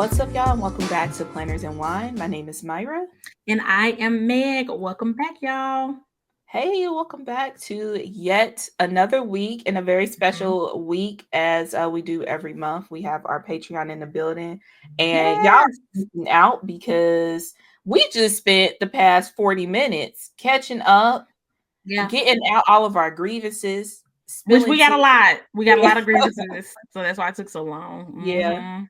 What's up, y'all? And welcome back to Planners and Wine. My name is Myra. And I am Meg. Welcome back, y'all. Hey, welcome back to yet another week and a very Mhm. special week as we do every month. We have our Patreon in the building, and y'all Yes. missing out because we just spent the past 40 minutes catching up, Yeah. getting out all of our grievances, Which spilling we got a tea. lot. We got a Yeah. lot of grievances. So that's why it took so long. Yeah. Hmm.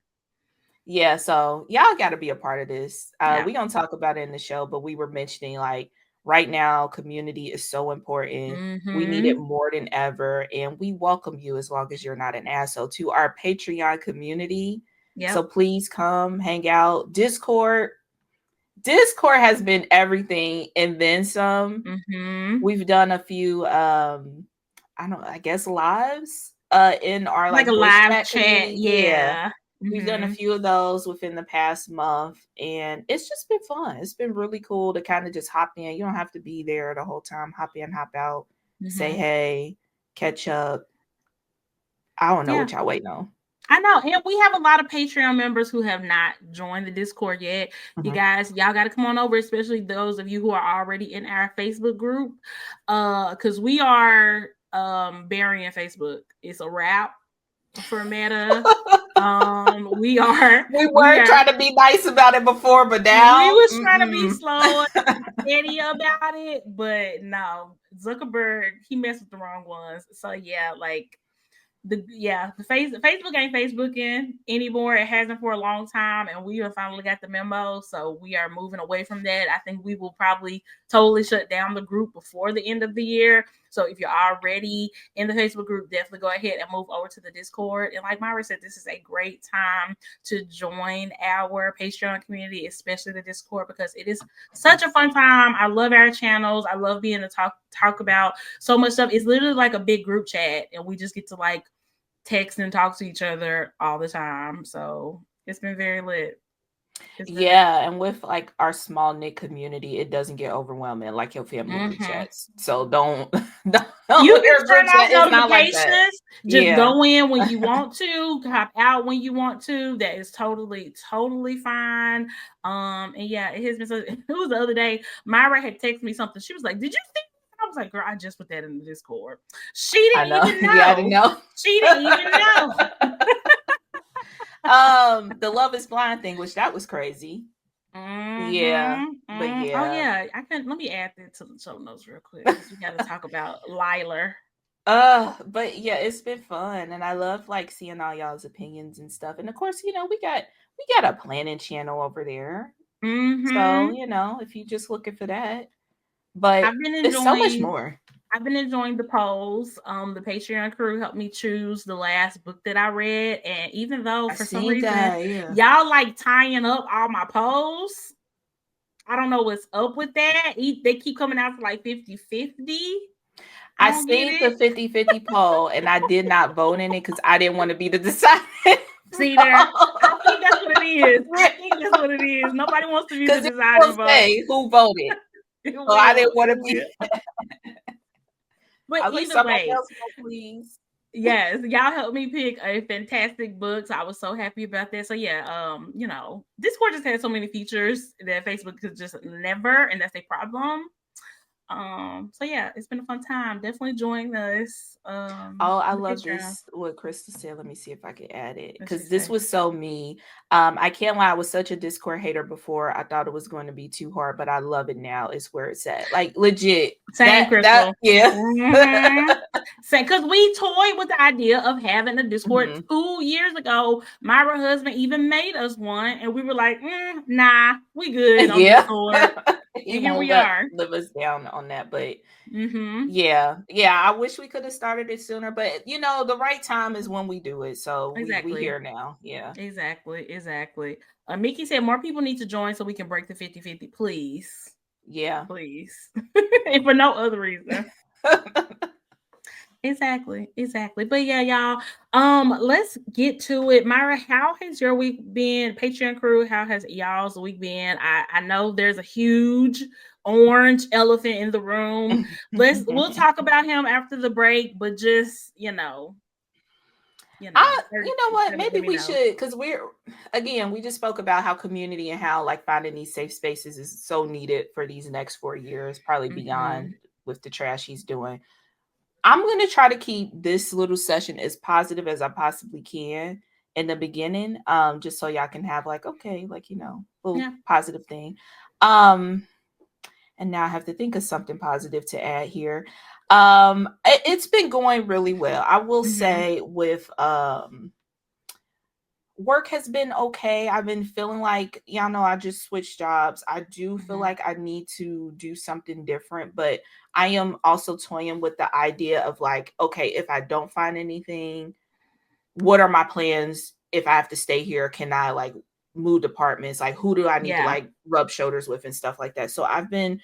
Yeah, so y'all got to be a part of this. Yeah. We're going to talk about it in the show, but we were mentioning like right now, community is so important. We need it Hmm. more than ever. And we welcome you as long as you're not an asshole to our Patreon community. So Yep. please come hang out. Discord has been everything and then some. Hmm. We've done a few I guess lives in our Like like a voice live chat chat. community. Yeah. Yeah. We've done a Hmm. few of those within the past month, and it's just been fun. It's been really cool to kind of just hop in. You don't have to be there the whole time. Hop in, hop out, say Hmm. hey, catch up. I don't know Yeah. what y'all waiting on. I know. And we have a lot of Patreon members who have not joined the Discord yet. You Mhm. guys, y'all got to come on over, especially those of you who are already in our Facebook group. Because we are burying Facebook. It's a wrap for Meta. We are We we were are trying to be nice about it before, but we now, was trying to be mm-mm. slow and steady about it, but no, Zuckerberg, he messed with the wrong ones. So yeah, like Facebook ain't Facebooking anymore. It hasn't for a long time, and we have finally got the memo. So we are moving away from that. I think we will probably totally shut down the group before the end of the year. So if you're already in the Facebook group, definitely go ahead and move over to the Discord. And like Myra said, this is a great time to join our Patreon community, especially the Discord, because it is such a fun time. I love our channels. I love being to talk about so much stuff. It's literally like a big group chat, and we just get to like text and talk to each other all the time. So it's been very lit. It's been very Yeah, and with like our small knit community, it doesn't get overwhelming like your family group mm-hmm. chats. So don't, You can your group turn off chat is not like that. notifications. Just Yeah. go in when you want to, hop out when you want to. That is totally fine. And yeah, it has been so it was the other day. Myra had texted me something. She was like, "Did you see?" I was like, "Girl, I just put that in the Discord." She I didn't know. even Yeah, I didn't know. know. She didn't even know. The Love is Blind thing, which that was crazy. Yeah. Mm-hmm. But Oh yeah. yeah, I can. Let me add that to the show notes real quick because we got to talk about Liler. But yeah, it's been fun, and I love like seeing all y'all's opinions and stuff. And of course, we got a planning channel over there. So, Mm-hmm. if you just looking for that. But I've been it's so much enjoying. more. I've been enjoying the polls. The Patreon crew helped me choose the last book that I read, and even though I for some seen reason that, yeah. y'all like tying up all my polls, I don't know what's up with that. They keep coming out for like 50-50. I I don't get seen the it. 50-50 poll and I did not vote in it because I didn't want to be the deciding See there, I think that's what it is. I vote. think that's what it is. Nobody wants to be the Because it deciding will vote. say who voted. It So I will. didn't want It to be. will. But I was like, either somebody way, else vote, please. yes, y'all helped me pick a fantastic book. So I was so happy about that. So yeah, Discord just has so many features that Facebook could just never, and that's a problem. So yeah, it's been a fun time. Definitely join us. Oh, I On the love Patreon. this. What Crystal said. Let me see if I can add it What she because this say? was so me. I can't lie. I was such a Discord hater before. I thought it was going to be too hard, but I love it now. It's where it's at. Like legit. Same, That Crystal. yeah. Mm-hmm. Same, because we toyed with the idea of having a Discord Mhm. 2 years ago. Myra husband even made us one, and we were like, "Nah, we good on Yeah. Discord." He And here won't we are. live us down on that, but Mm-hmm. yeah, yeah. I wish we could have started it sooner, but the right time is when we do it. So we Exactly. here now. Yeah, Exactly. Mickey said more people need to join so we can break the 50-50. Please. yeah. Please. And for no other reason. Exactly. But yeah, y'all. Let's get to it. Myra, how has your week been? Patreon crew, how has y'all's week been? I know there's a huge orange elephant in the room. We'll talk about him after the break, but just. You know, I, you know what? certainly let Maybe me we know. should, because we're, again, we just spoke about how community and how like finding these safe spaces is so needed for these next 4 years, probably beyond Hmm. with the trash he's doing. I'm going to try to keep this little session as positive as I possibly can in the beginning, just so y'all can have like, okay, like, little Yeah. positive thing. Um, and now I have to think of something positive to add here. It's been going really well. I will Hmm. say with work has been okay. I've been feeling like, y'all know, I just switched jobs. I do feel Hmm. like I need to do something different, but I am also toying with the idea of like, okay, if I don't find anything, what are my plans if I have to stay here? Can I like move departments? Like who do I need to Yeah. like rub shoulders with and stuff like that? So I've been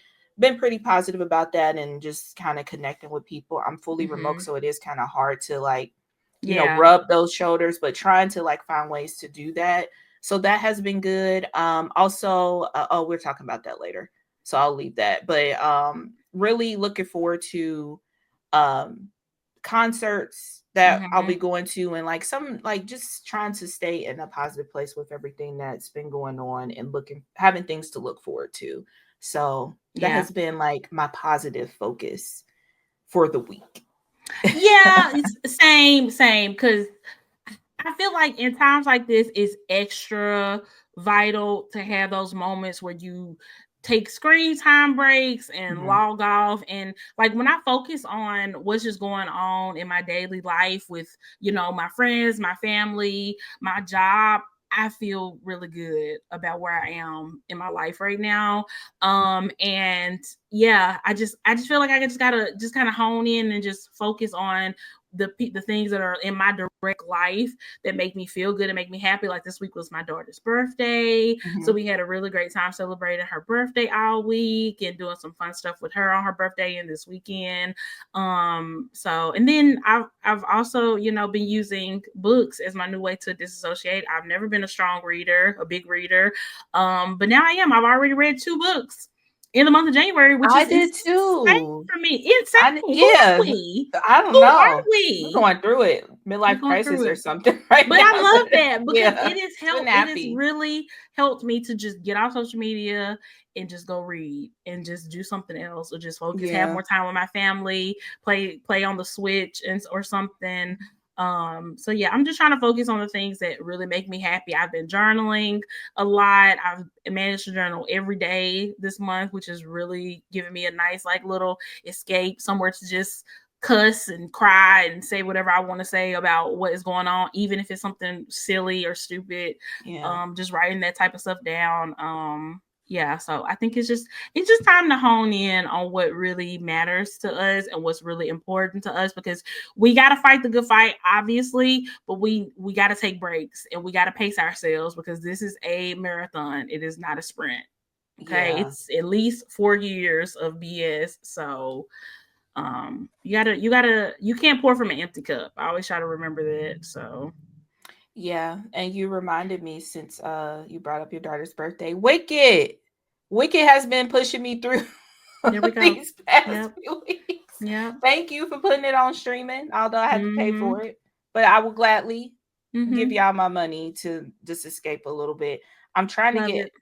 pretty positive about that and just kind of connecting with people. I'm fully remote, Hmm. so it is kind of hard to like, Yeah. rub those shoulders, but trying to like find ways to do that. So that has been good. Also, oh, we're talking about that later. So I'll leave that. But really looking forward to um concerts that I'll be Hmm. going to, and like some like just trying to stay in a positive place with everything that's been going on and looking having things to look forward to. So that Yeah. has been like my positive focus for the week. Yeah. It's same. Because I feel like in times like this, it's extra vital to have those moments where you take screen time breaks and Mhm. log off. And like when I focus on what's just going on in my daily life with, my friends, my family, my job, I feel really good about where I am in my life right now. And yeah, I just feel like I just gotta just kind of hone in and just focus on the things that are in my direct life that make me feel good and make me happy. Like this week was my daughter's birthday. So Mhm. we had a really great time celebrating her birthday all week and doing some fun stuff with her on her birthday and this weekend. So and then I've also, been using books as my new way to disassociate. I've never been a strong reader, a big reader. But now I am. I've already read 2 books in the month of January, which I is did insane too. for me. Insane. Who are Yeah. we? I don't Who are know. We're we? going through it. We're Midlife going through crisis or it. something right But I now. love But that because yeah, it's been it has happy. really helped me to just get off social media and just go read and just do something else or just focus, have Yeah. more time with my family, play on the Switch and or something. So yeah, I'm just trying to focus on the things that really make me happy. I've been journaling a lot. I've managed to journal every day this month, which is really giving me a nice like little escape, somewhere to just cuss and cry and say whatever I want to say about what is going on, even if it's something silly or stupid. Yeah. Just writing that type of stuff down. Yeah, so I think it's just time to hone in on what really matters to us and what's really important to us, because we got to fight the good fight, obviously, but we got to take breaks and we got to pace ourselves because this is a marathon. It is not a sprint. Okay, Yeah. it's at least 4 years of BS. So you can't pour from an empty cup. I always try to remember that. So Yeah. And you reminded me, since you brought up your daughter's birthday. Wicked. Wicked has been pushing me through there we go. these past Yep. few weeks. Yep. Thank you for putting it on streaming, although I had to pay Mm-hmm. for it. But I will gladly give Mm-hmm. y'all my money to just escape a little bit. I'm trying to Love get it.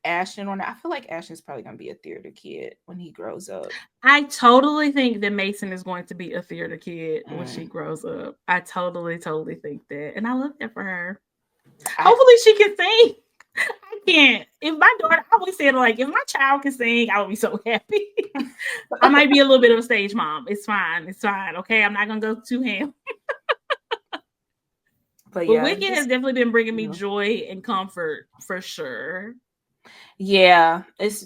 Ashton on it. I feel like Ashton's probably gonna be a theater kid when he grows up. I totally think that Mason is going to be a theater kid when she Mm. grows up. I totally think that. And I love that for her. I Hopefully she can sing. I can't. If my daughter, I always said, like, if my child can sing, I would be so happy. I might be a little bit of a stage mom. It's fine. It's fine. Okay. I'm not gonna go too ham. but But yeah, Wicked has just definitely been bringing me you know. joy and comfort for sure. It's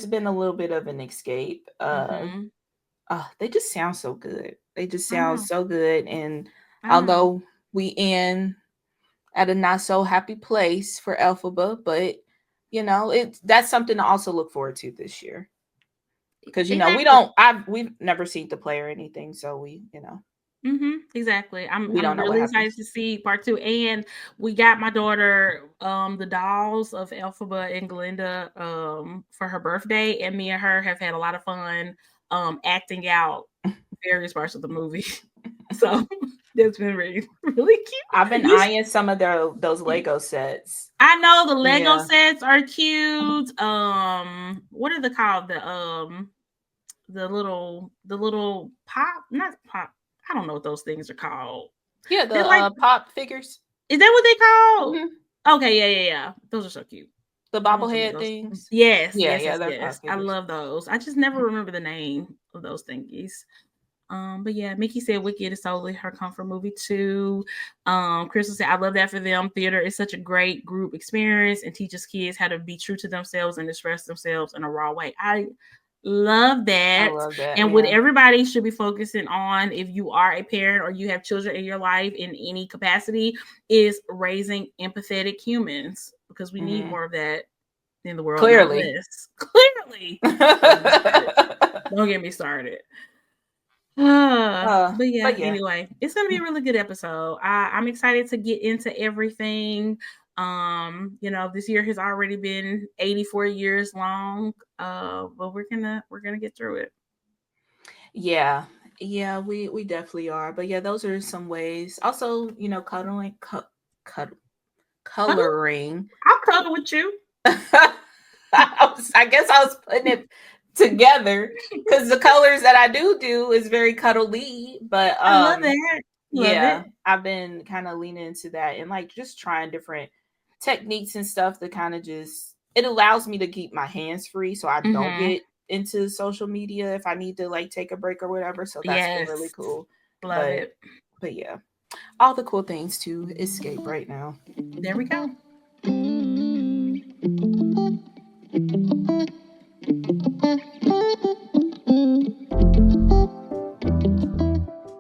been a little bit of an escape. Mm-hmm. They just sound so good. They just I sound know. so good. And I know. although we in at a not so happy place for Elphaba, but that's something to also look forward to this year. Because Exactly. we've never seen the play or anything, so Exactly. I'm we I'm don't know what really excited happens. to see part 2. And we got my daughter the dolls of Elphaba and Glinda for her birthday, and me and her have had a lot of fun acting out various parts of the movie. So That's been really cute. I've been You, eyeing some of those Lego sets. I know the Lego Yeah. sets are cute. What are they called? The little pop, not pop. I don't know what those things are called. Yeah, They're like, the pop figures. is that what they Hmm. called? Okay, yeah. Those are so cute. The I want some of bobblehead those. things. Yes, Yeah, yes, yeah, yes, they're yes. pop I figures. love those. I just never remember the name of those thingies. But yeah, Mickey said Wicked is totally her comfort movie too. Crystal said, I love that for them. Theater is such a great group experience and teaches kids how to be true to themselves and express themselves in a raw way. I love I that. love that. And what Yeah. everybody should be focusing on, if you are a parent or you have children in your life in any capacity, is raising empathetic humans, because we need more of that in the world, not Clearly. less. Clearly. Don't get me started. Don't get me started. But yeah, but yeah. anyway, it's gonna be a really good episode. I'm excited to get into everything. This year has already been 84 years long. But we're gonna get through it. Yeah. Yeah, we definitely are. But yeah, those are some ways. Also, cut, Cuddle? coloring. I'll cuddle with you. I guess I was putting it together because the colors that I do is very cuddly. But I love that. Love yeah, it. I've been kind of leaning into that and like just trying different techniques and stuff that kind of just it allows me to keep my hands free so I don't Mm-hmm. get into social media if I need to like take a break or whatever. So that's been really Yes. cool. Love But it. yeah, all the cool things to escape right now. There we go.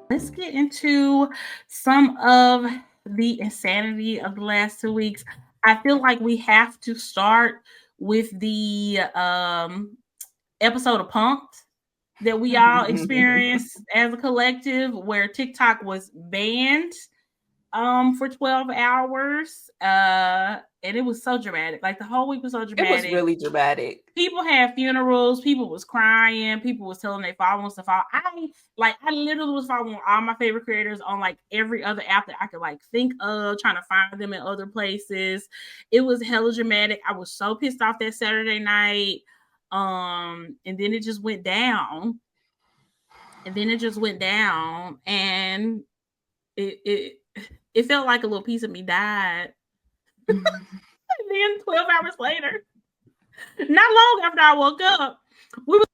Let's get into some of the insanity of the last 2 weeks. I feel like we have to start with the episode of Punked that we all experienced as a collective, where TikTok was banned for 12 hours. And it was so dramatic. Like, the whole week was so It was dramatic. really dramatic. People had funerals. People was crying. People was telling their followers to follow. I literally was following all my favorite creators on like every other app that I could like think of, trying to find them in other places. It was hella dramatic. I was so pissed off that Saturday night. And then it just went down. And it felt like a little piece of me died. And then 12 hours later, not long after I woke up, we was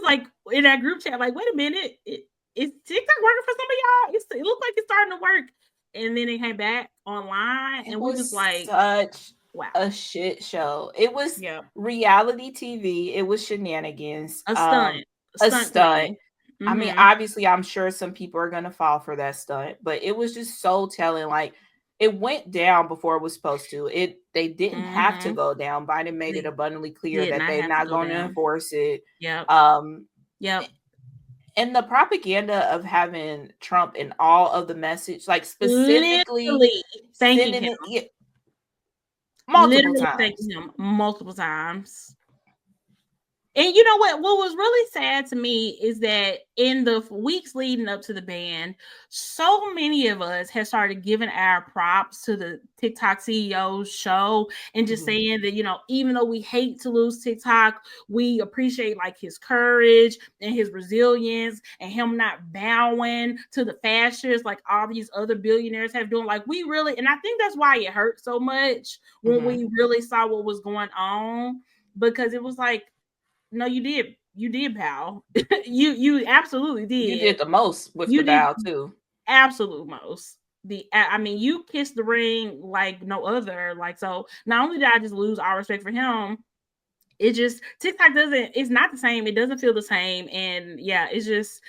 like in that group chat, like, wait a minute, is TikTok working for some of y'all? It looked like it's starting to work. And then it came back online, It and we was was like, such wow. a shit show. It was Yeah. reality TV. It was shenanigans. A stunt. A Stunt stunt. queen. I mean, Mm-hmm. obviously, I'm sure some people are gonna fall for that stunt, but it was just so telling. Like, it went down before it was supposed to. They didn't have to Mm-hmm. go down. Biden made it They abundantly clear did that not they're have to not go going to down. enforce it. Yep. Um, Yep. and the propaganda of having Trump in all of the message, like specifically Literally thanking sending him. it multiple Literally thanking times. him multiple times. And you know what? What was really sad to me is that in the weeks leading up to the ban, so many of us had started giving our props to the TikTok CEO's show and just saying that, even though we hate to lose TikTok, we appreciate like his courage and his resilience and him not bowing to the fascists like all these other billionaires have done. Like, we really, and I think that's why it hurt so much when we really saw what was going on, because it was like, no, you did, pal. you absolutely You did. did the most with the You did bow too. absolute most. You kissed the ring like no other. Like, so not only did I just lose all respect for him, it just TikTok it's not the same. It doesn't feel the same. And yeah, it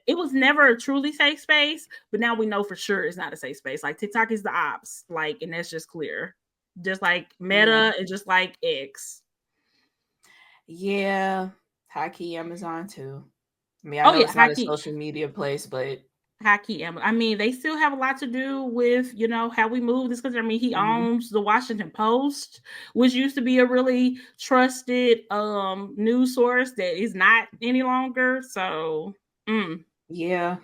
was never a truly safe space, but now we know for sure it's not a safe space. Like, TikTok is the ops, like, and that's just clear. Just like Meta and just like X. Yeah, high key Amazon too. I mean, I Oh know yeah, it's not a Haki. social media place, but I mean, they still have a lot to do with, how we move this country. I mean, he owns the Washington Post, which used to be a really trusted news source that is not any longer. So yeah,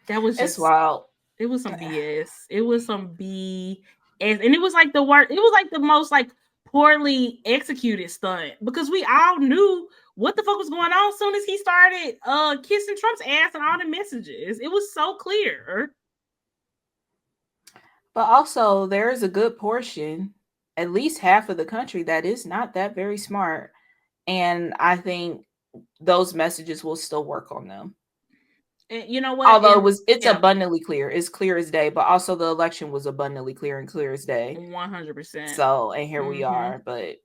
that was it's just wild. It was some BS. It was some BS, and it was like the worst. It was like the most like poorly executed stunt because we all knew what the fuck was going on as soon as he started kissing Trump's ass and all the messages. It was so clear. But also, there is a good portion, at least half of the country, that is not that very smart. And I think those messages will still work on them. And you know what? Although it's yeah, abundantly clear. It's clear as day, but also the election was abundantly clear and clear as day. 100%. So, and here we are. But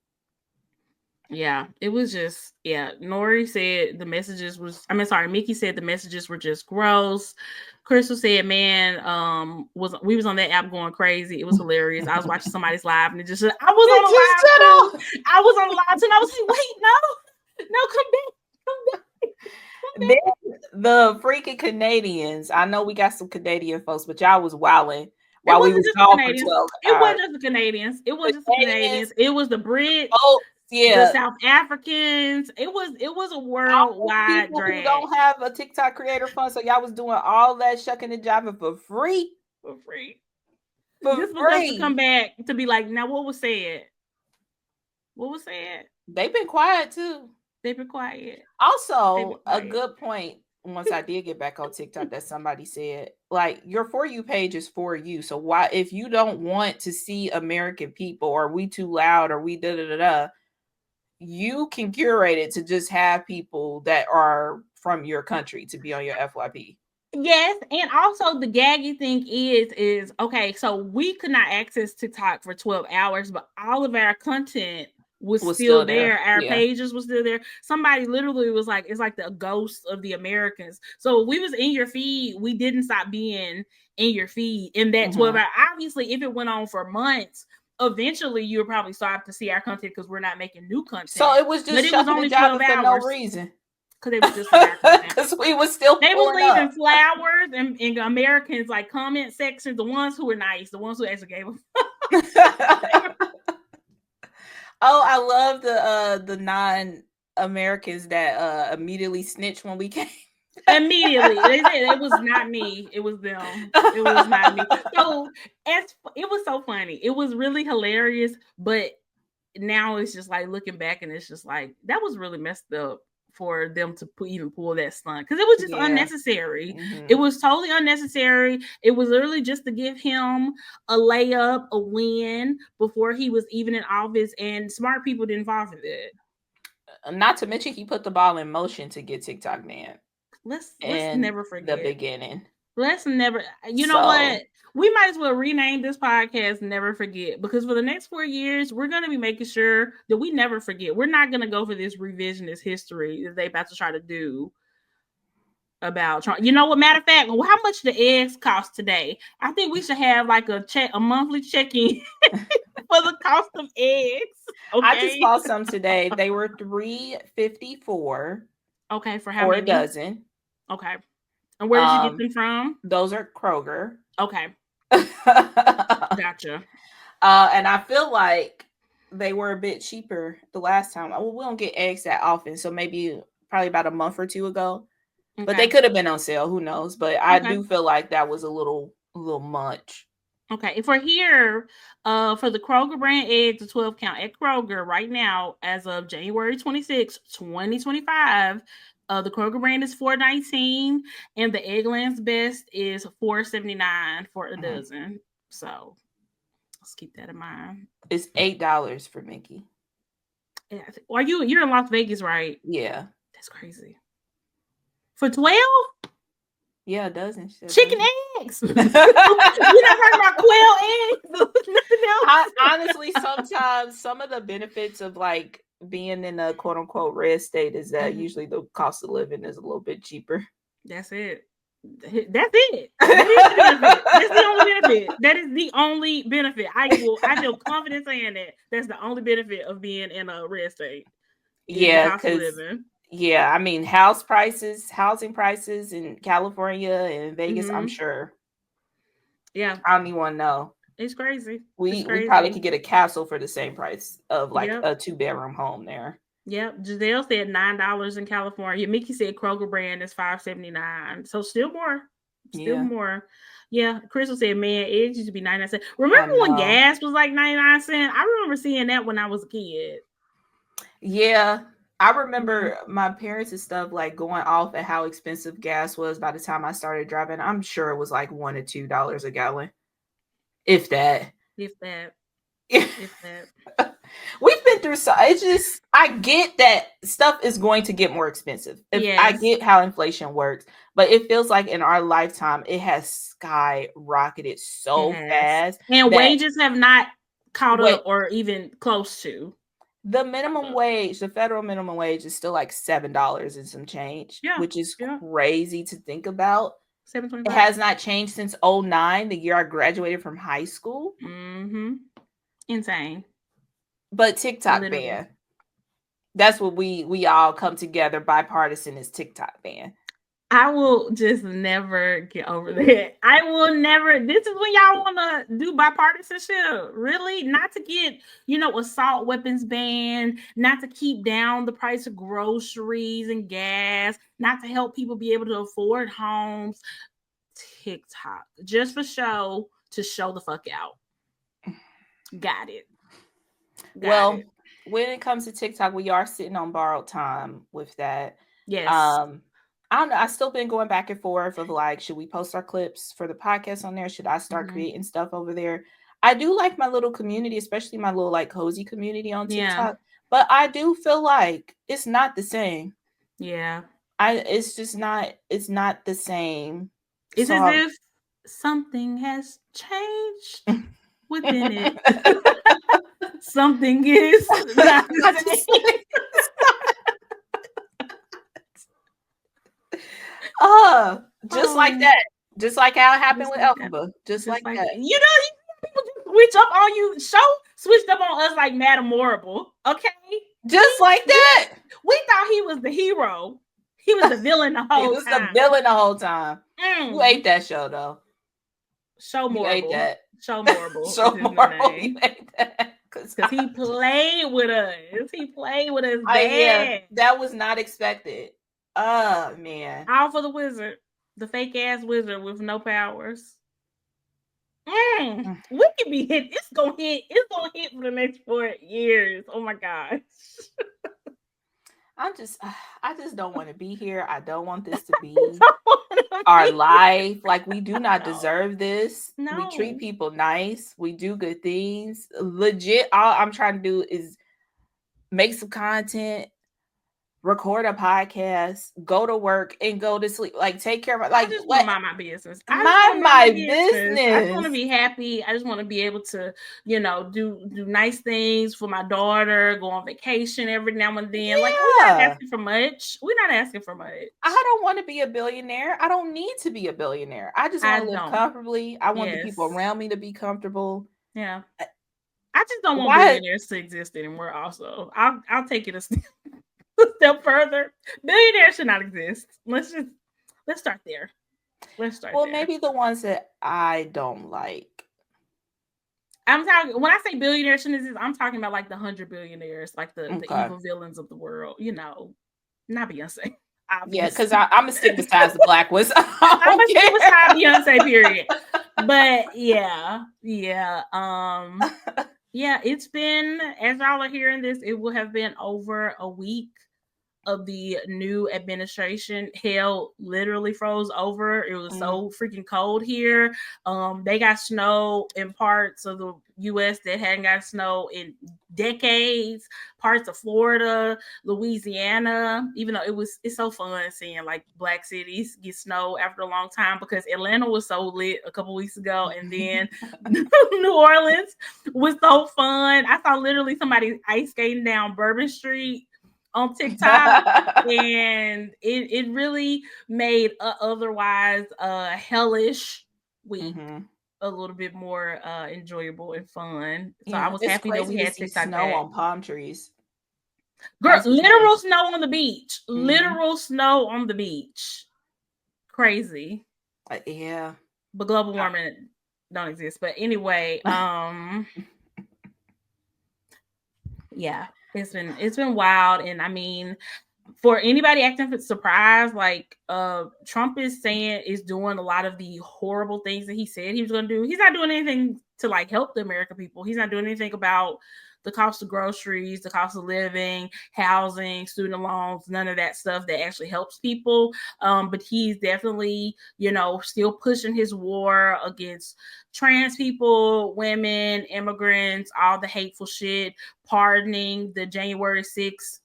yeah, it was just, yeah. Nori said the messages was, I mean, sorry, Mickey said the messages were just gross. Crystal said, man, we was on that app going crazy. It was hilarious. I was watching somebody's live and I was on the live too. I was on the live too and I was like, wait, no, come back. The freaking Canadians. I know we got some Canadian folks, but y'all was wilding while we was gone for 12 hours. It wasn't just the Canadians. It wasn't just the Canadians. It was the Brits. Oh, yeah. The South Africans. It was a worldwide people drag. who don't have a TikTok creator fund, so y'all was doing all that shucking and jiving for free. Just for us to come back to be like, now what was said? What was said? They've been quiet too. They've been quiet. Also, a good point. Once I did get back on TikTok, that somebody said, like, your For You page is for you. So why, if you don't want to see American people, or we too loud, or we da, you can curate it to just have people that are from your country to be on your FYP. Yes, and also the gaggy thing is okay, so we could not access TikTok for 12 hours, but all of our content was still there. Our pages was still there. Somebody literally was like, it's like the ghost of the Americans. So we was in your feed, we didn't stop being in your feed in that 12 hours. Obviously, if it went on for months, eventually you would probably start to see our content because we're not making new content. So it was just, but it was only 12 hours for no reason. Because they was just because we was still they was leaving flowers and Americans like comment sections, the ones who were nice, the ones who actually gave them. Oh, I love the non-Americans that immediately snitched when we came. Immediately, it was not me. It was them. It was not me. So it was so funny. It was really hilarious, but now it's just like looking back and it's just like that was really messed up for them to even pull that stunt because it was just unnecessary. It was totally unnecessary. It was literally just to give him a layup, a win before he was even in office, and smart people didn't fall for that. Not to mention he put the ball in motion to get TikTok banned. Let's never forget the beginning. Let's never, know what? We might as well rename this podcast Never Forget, because for the next 4 years, we're going to be making sure that we never forget. We're not going to go for this revisionist history that they about to try to do about Trump. You know what? Matter of fact, how much the eggs cost today? I think we should have like a monthly check-in for the cost of eggs. Okay? I just bought some today. They were $3.54. Okay, for how many? A dozen. Okay. And where did you get them from? Those are Kroger. Okay. Gotcha. And I feel like they were a bit cheaper the last time. Well, we don't get eggs that often, so probably about a month or two ago. Okay. But they could have been on sale. Who knows? But I do feel like that was a little much. Okay. If we're here for the Kroger brand eggs, the 12 count at Kroger right now, as of January 26, 2025, the Kroger brand is $4.19, and the Eggland's Best is $4.79 for a dozen. So let's keep that in mind. It's $8 for Mickey. You're in Las Vegas, right? Yeah. That's crazy. For 12? Yeah, a dozen. Chicken eggs. You never heard about quail eggs? Honestly, sometimes some of the benefits of like being in a quote unquote red state is that usually the cost of living is a little bit cheaper. That's it. That's it. That is the benefit. That's the only benefit. That is the only benefit. I feel confident saying that. That's the only benefit of being in a red state. Yeah, because I mean, housing prices in California and Vegas, I'm sure. Yeah, I don't even want to know. It's crazy. We probably could get a castle for the same price of like a 2-bedroom home there. Yep. Giselle said $9 in California. Mickey said Kroger brand is $5.79. So still more. Still Yeah. more. Yeah, Crystal said, man, it used to be 99 cents. I Remember when know. gas was like 99 cents? I remember seeing that when I was a kid. Yeah. I remember my parents and stuff like going off at how expensive gas was by the time I started driving. I'm sure it was like $1 to $2 a gallon. If that. If that. If that. We've been through so it's just I get that stuff is going to get more expensive. If I Yes, get how inflation works, but it feels like in our lifetime it has skyrocketed it so has. fast And that wages have not caught what up or even close to. the minimum wage, the federal minimum wage is still like $7 and some change, Yeah, which is yeah. crazy to think about. It 725. has not changed since '09, the year I graduated from high school. Mm-hmm. Insane. But TikTok Literally. ban. That's what we all come together bipartisan is TikTok ban. I will just never get over that. I will never. This is when y'all want to do bipartisanship. Really? Not to get, assault weapons banned, not to keep down the price of groceries and gas, not to help people be able to afford homes. TikTok. Just for show, to show the fuck out. Got it. Got Well, it. when it comes to TikTok, we are sitting on borrowed time with that. Yes. Um, I don't know. I still been going back and forth of like, should we post our clips for the podcast on there? Should I start Mm-hmm. creating stuff over there? I do like my little community, especially my little like cozy community on Yeah. TikTok. But I do feel like it's not the same. Yeah. It's just not. It's not the same. It's So as if something has changed within it. Something is not not the the same. same. Uh, just like Oh, that. Just like how it happened just with like that. Elphaba. Just Just like like that. people just switch up on you. Show switched up on us like Madam Horrible. Okay, Just like that. we thought he was the hero. He was the villain the He whole was the time. villain the whole time. You ate that show though. Show You ate Morrible. that. Show Morrible Show is his new Marvel. You name. ate that. Because he played with us. He played with us Yeah, bad. that was not expected. Oh man. All for the wizard. The fake ass wizard with no powers. We could be hit. It's gonna hit. It's gonna hit for the next 4 years. Oh my gosh. I just don't want to be here. I don't want this to be our life. Like we do not deserve this. We treat No. people nice. We do good things. Legit, all I'm trying to do is make some content, record a podcast, go to work, and go to sleep. Like take care of I like just want what to mind my business. I just want mind to mind my my business. I just want to business. be happy. I just want to be able to, do nice things for my daughter, go on vacation every now and then. Like we're not Yeah. asking for much. We're not asking for much. I don't want to be a billionaire. I don't need to be a billionaire. I just want I to live don't. comfortably. I want the people Yes. around me to be comfortable. Yeah. I just don't want Why billionaires to exist anymore. Also, I'll take it a step further. Billionaires should not exist. Let's start there. Let's start well, there. maybe the ones that I don't like. I'm talking when I say billionaires shouldn't exist. I'm talking about like the 100 billionaires, like the Okay. evil villains of the world. Not Beyonce. Yeah, Obviously. because I'm gonna stick besides the black ones. I'm gonna stick beside Beyonce. Period. But yeah. Yeah, it's been, as y'all are hearing this, it will have been over a week of the new administration. Hell literally froze over. It was so freaking cold here. They got snow in parts of the US that hadn't got snow in decades, parts of Florida, Louisiana, even though it's so fun seeing like black cities get snow after a long time, because Atlanta was so lit a couple weeks ago, and then New Orleans was so fun. I saw literally somebody ice skating down Bourbon Street on TikTok, and it really made otherwise hellish week a little bit more enjoyable and fun. So I was it's happy that we crazy to had see TikTok snow back. on palm trees. Girl, literal snow on the beach. Literal snow on the beach. Crazy. Yeah. But global warming don't exist. But anyway, yeah, it's been wild. And I mean, for anybody acting surprised, like Trump is doing a lot of the horrible things that he said he was going to do. He's not doing anything to like help the American people. He's not doing anything about the cost of groceries, the cost of living, housing, student loans, none of that stuff that actually helps people. But he's definitely, still pushing his war against trans people, women, immigrants, all the hateful shit, pardoning the January 6th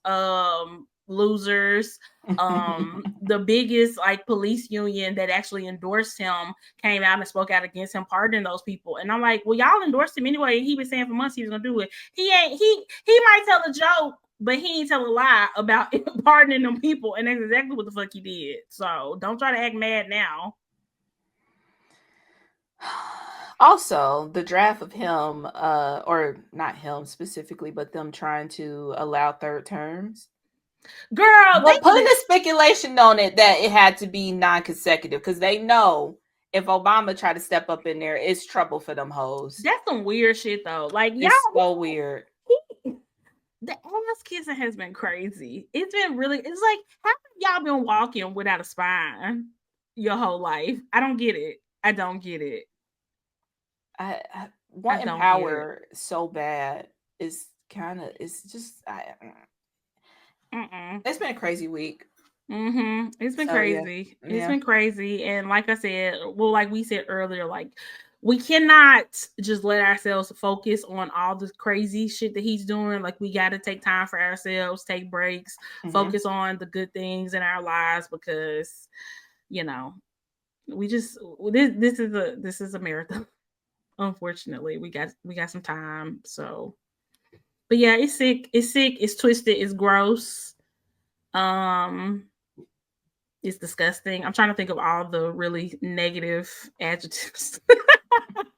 losers. The biggest like police union that actually endorsed him came out and spoke out against him pardoning those people. And I'm like, well, y'all endorsed him anyway. He been saying for months he was gonna do it. He might tell a joke, but he ain't tell a lie about pardoning them people. And that's exactly what the fuck he did. So don't try to act mad now. Also, the draft of him, or not him specifically, but them trying to allow third terms. Girl, but putting the speculation on it that it had to be non-consecutive because they know if Obama tried to step up in there, it's trouble for them hoes. That's some weird shit though. Like it's so weird. The ass kissing has been crazy. It's been really. It's like, how have y'all been walking without a spine your whole life? I don't get it. I don't get it. I wanting power so bad is kind of. It's just. It's been a crazy week. It's been crazy. Yeah. It's been crazy. And like I said, well, like we said earlier, like we cannot just let ourselves focus on all the crazy shit that he's doing. Like we got to take time for ourselves, take breaks, focus on the good things in our lives because, we just this is a marathon. Unfortunately, we got some time. So, but yeah, it's sick. It's sick. It's twisted. It's gross. It's disgusting. I'm trying to think of all the really negative adjectives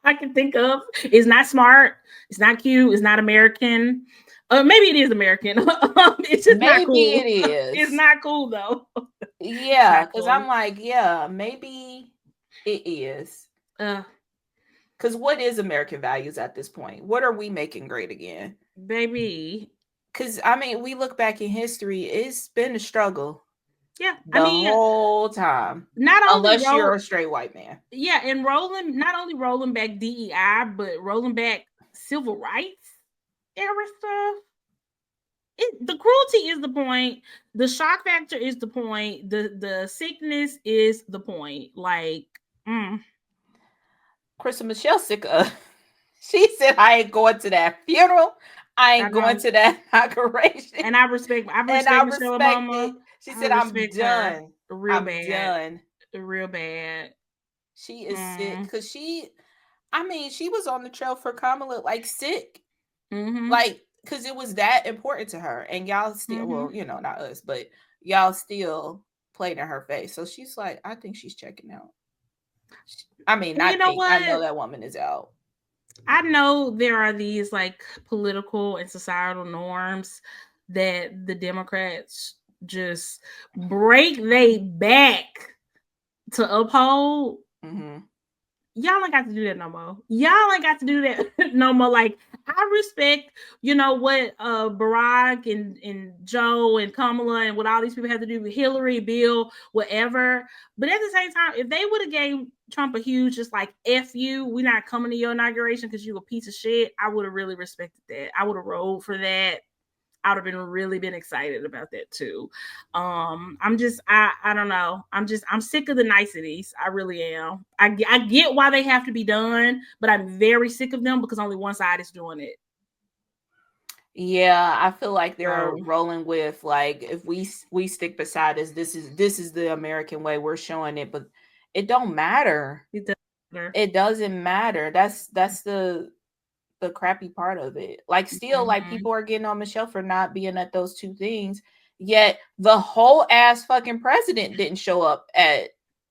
I can think of. It's not smart. It's not cute. It's not American. Maybe it is American. It's just maybe not cool. It is. It's not cool though. Yeah, because cool. I'm like, yeah, maybe it is. Because what is American values at this point? What are we making great again? Baby. Because, I mean, we look back in history, it's been a struggle. Yeah. The whole time. Not only unless you're a straight white man. Yeah, and not only rolling back DEI, but rolling back civil rights era stuff. The cruelty is the point. The shock factor is the point. The sickness is the point. Like, Krista Michelle sick of. She said, "I ain't going to that funeral. I ain't going to that inauguration." And I respect Michelle Obama. She said, "I'm done. Real bad. She is sick because she was on the trail for Kamala, like sick, like because it was that important to her, and y'all still, well, not us, but y'all still played in her face. So she's like, I think she's checking out. I mean, I know that woman is out. I know there are these like political and societal norms that the Democrats just break they back to uphold. Y'all ain't got to do that no more. Y'all ain't got to do that no more. Like, I respect, what Barack and Joe and Kamala and what all these people have to do with Hillary, Bill, whatever. But at the same time, if they would have gave Trump a huge, just like, F you, we're not coming to your inauguration because you a piece of shit, I would have really respected that. I would have rolled for that. I would have really been excited about that too. I don't know. I'm sick of the niceties. I really am. I get why they have to be done, but I'm very sick of them because only one side is doing it. Yeah, I feel like they're rolling with like, if we stick beside us, this is the American way. We're showing it, but it don't matter. It doesn't matter. That's the crappy part of it. Like, still, like, people are getting on Michelle for not being at those two things, yet the whole ass fucking president didn't show up at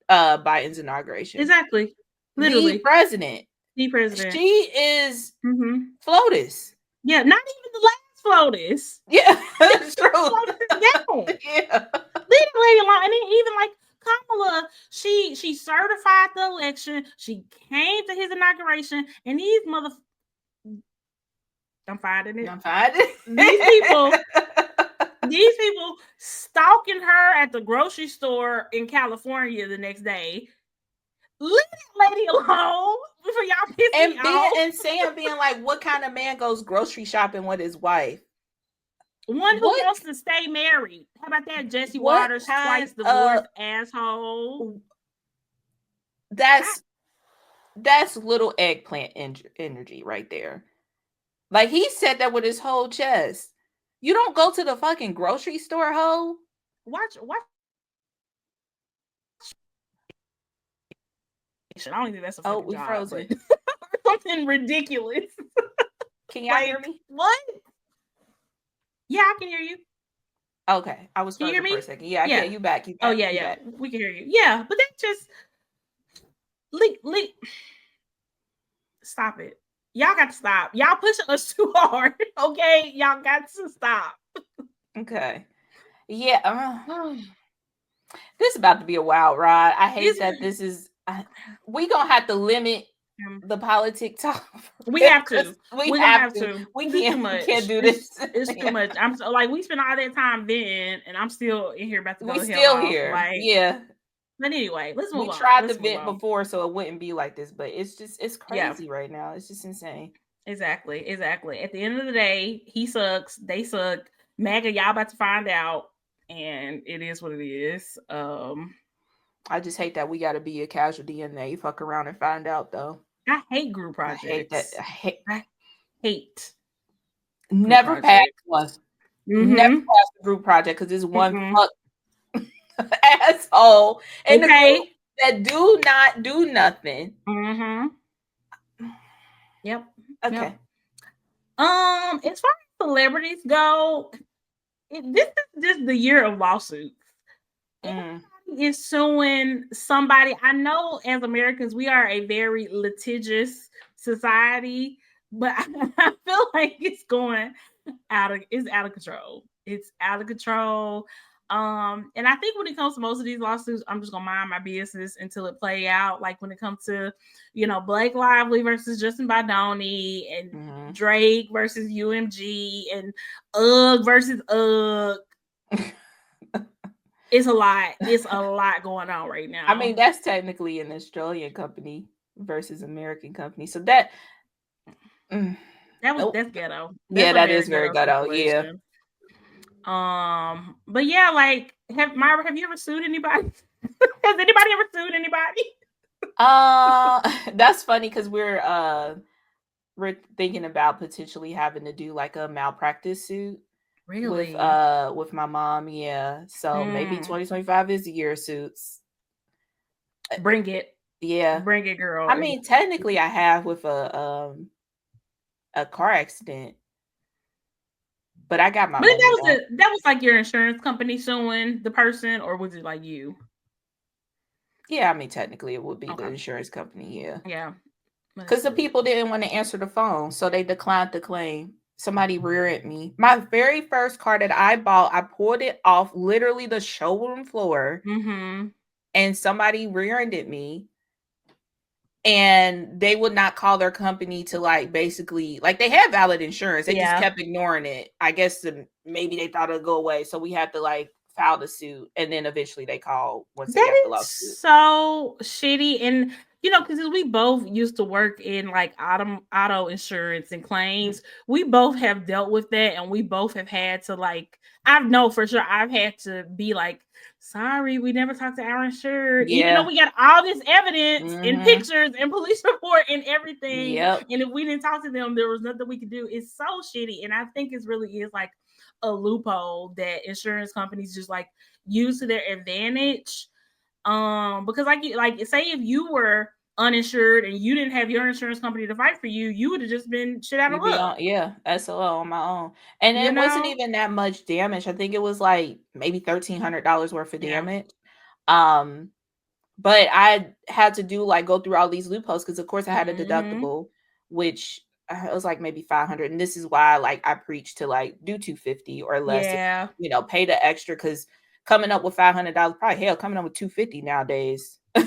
Biden's inauguration. Exactly. Literally. The president. She is FLOTUS. Yeah, not even the last FLOTUS. Yeah, that's true. Yeah. Leave the lady alone. And then even like Kamala, she certified the election. She came to his inauguration, and these I'm finding it. I'm finding it. These people These people stalking her at the grocery store in California the next day. Leave that lady alone before y'all piss me off. And Sam being like, what kind of man goes grocery shopping with his wife? One who wants to stay married. How about that, Jesse Waters, twice divorced asshole? That's little eggplant energy right there. Like, he said that with his whole chest. You don't go to the fucking grocery store, ho. Watch. I don't think that's a fucking job, frozen. Something ridiculous. Can y'all hear me? What? Yeah, I can hear you. Okay, I was frozen for a second. Yeah, yeah. You back. You back. Oh yeah, yeah. We can hear you. Yeah, but that just stop it. Y'all got to stop. Y'all pushing us too hard. Okay, y'all got to stop. Okay. Yeah. This is about to be a wild ride. I hate that this is. We gonna have to limit the politic talk. We have to. We have to. We can't do this. It's too much. I'm so, like, we spent all that time then, and I'm still in here about to go. We still here. Like, yeah. But anyway, let's move on. We tried to vent before, so it wouldn't be like this. But it's crazy right now. It's just insane. Exactly. At the end of the day, he sucks. They suck. MAGA, y'all about to find out, and it is what it is. I just hate that we got to be a casualty in there. You fuck around and find out, though. I hate group projects. I hate that. I hate. Never pass one. Mm-hmm. Never pass a group project because it's one fuck asshole in the group that do not do nothing. Mm-hmm. Yep. Okay. Yep. As far as celebrities go, this is just the year of lawsuits. Is suing somebody. I know as Americans we are a very litigious society, but I feel like it's going out of control. It's out of control. And I think when it comes to most of these lawsuits, I'm just gonna mind my business until it play out. Like when it comes to, Blake Lively versus Justin Baldoni and Drake versus UMG and UGG versus UGG. It's a lot. It's a lot going on right now. I mean, that's technically an Australian company versus American company. So that's ghetto. Yeah, that is very ghetto. Yeah. But yeah, like, Myra, have you ever sued anybody? Has anybody ever sued anybody? That's funny because we're thinking about potentially having to do like a malpractice suit. Really? With my mom, yeah. So maybe 2025 is the year of suits. Bring it. Yeah. Bring it, girl. I mean, technically I have with a car accident. But I got my money. That was like your insurance company suing the person, or was it like you? Yeah, I mean, technically it would be the insurance company, yeah. Yeah. Because the people didn't want to answer the phone, so they declined the claim. Somebody rear-ended me. My very first car that I bought, I pulled it off literally the showroom floor, and somebody rear-ended me. And they would not call their company to basically they had valid insurance. They just kept ignoring it. I guess maybe they thought it'd go away. So we had to file the suit, and then eventually they called once they got the lawsuit. So shitty. And because we both used to work in auto insurance and claims, we both have dealt with that, and we both have had to I know for sure I've had to be sorry, we never talked to our insured. Yeah. Even though we got all this evidence and pictures and police report and everything. Yep. And if we didn't talk to them, there was nothing we could do. It's so shitty. And I think it really is a loophole that insurance companies just use to their advantage. Because say if you were uninsured and you didn't have your insurance company to fight for you, you would have just been shit out of luck. SOL on my own. And it wasn't even that much damage. I think it was maybe $1,300 worth of damage. But I had to go through all these loopholes because of course I had a deductible, which it was maybe $500. And this is why I preach to do $250 or less. Yeah. Pay the extra, because coming up with $500, probably coming up with $250 nowadays. I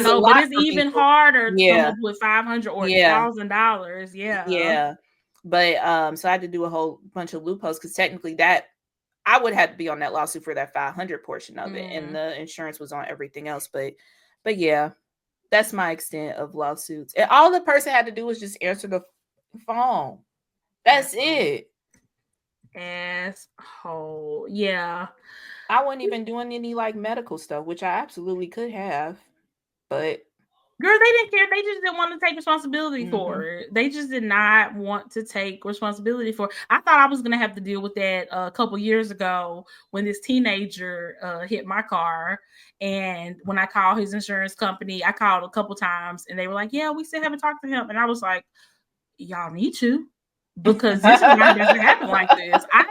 know, but it's even harder to come up with $500 or $1,000. Yeah. But so I had to do a whole bunch of loopholes because technically that I would have to be on that lawsuit for that 500 portion of it, and Mm. the insurance was on everything else. But yeah, that's my extent of lawsuits. And all the person had to do was just answer the phone. That's it. Asshole. Yeah. I wasn't even doing any like medical stuff, which I absolutely could have, but Girl, they didn't care. They just didn't want to take responsibility for mhm. it. They just did not want to take responsibility for it. I thought I was going to have to deal with that a couple years ago when this teenager hit my car. And when I called his insurance company, I called a couple times and they were like, yeah, we still haven't talked to him. And I was like, y'all need to. Because this is not going to happen like this. I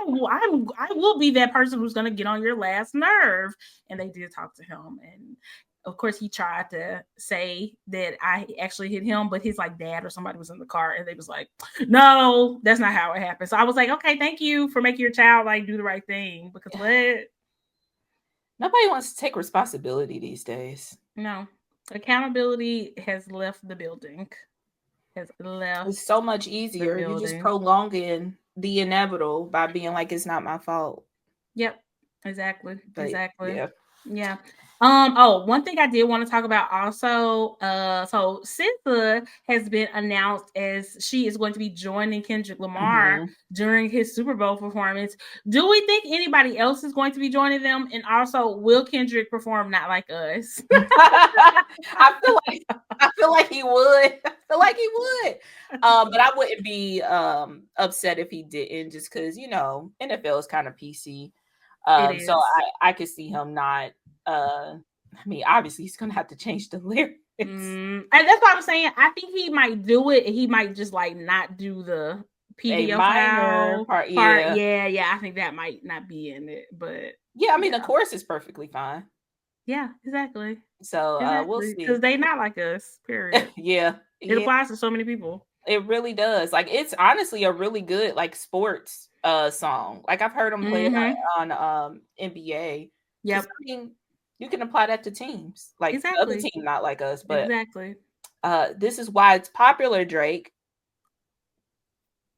will be that person who's going to get on your last nerve. And they did talk to him. And of course, he tried to say that I actually hit him, but his like dad or somebody was in the car, and they was like, "No, that's not how it happened." So I was like, "Okay, thank you for making your child like do the right thing." Because what? Nobody wants to take responsibility these days. No, accountability has left the building. Has left It's so much the easier. You just building. prolonging the inevitable by being like, it's not my fault. Yep, exactly, But exactly. yeah. Yeah. Oh, one thing I did want to talk about also, so SZA has been announced as she is going to be joining Kendrick Lamar Mhm. during his Super Bowl performance. Do we think anybody else is going to be joining them? And also, will Kendrick perform Not Like Us? I feel like he would. I feel like he would. But I wouldn't be upset if he didn't, just because NFL is kind of PC. It So is. I could see him not. I mean, obviously he's gonna have to change the lyrics. And that's what I'm saying. I think he might do it. He might just like not do the A minor pedophile part, part. yeah, Yeah. I think that might not be in it, but yeah. I mean, the yeah, chorus is perfectly fine. yeah, exactly, So we'll exactly. Because see. they not like us. Period. Yeah, It yeah. applies to so many people. It really does. Like it's honestly a really good like sports song. Like I've heard them play it Mm-hmm. on NBA because Yep. I mean you can apply that to teams like the other Exactly. team not like us, but Exactly. this is why it's popular, Drake.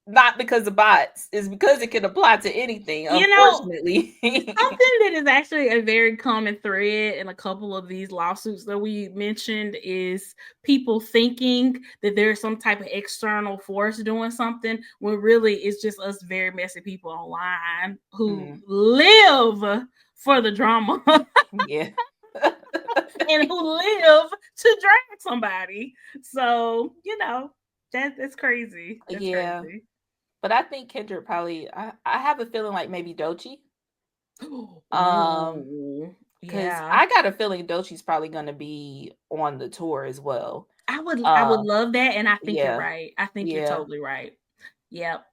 Not because of bots, it's because it can apply to anything. You know, Unfortunately, something that is actually a very common thread in a couple of these lawsuits that we mentioned is people thinking that there's some type of external force doing something when really it's just us very messy people online who mm, live for the drama yeah, and who live to drag somebody. So, that's crazy. That's yeah. crazy. But I think Kendrick probably. I have a feeling like maybe Doechii. Um, Ooh, because yeah. I got a feeling Doechie's probably going to be on the tour as well. I would love that, and I think you're Yeah, right. I think you're yeah, totally right. Yep.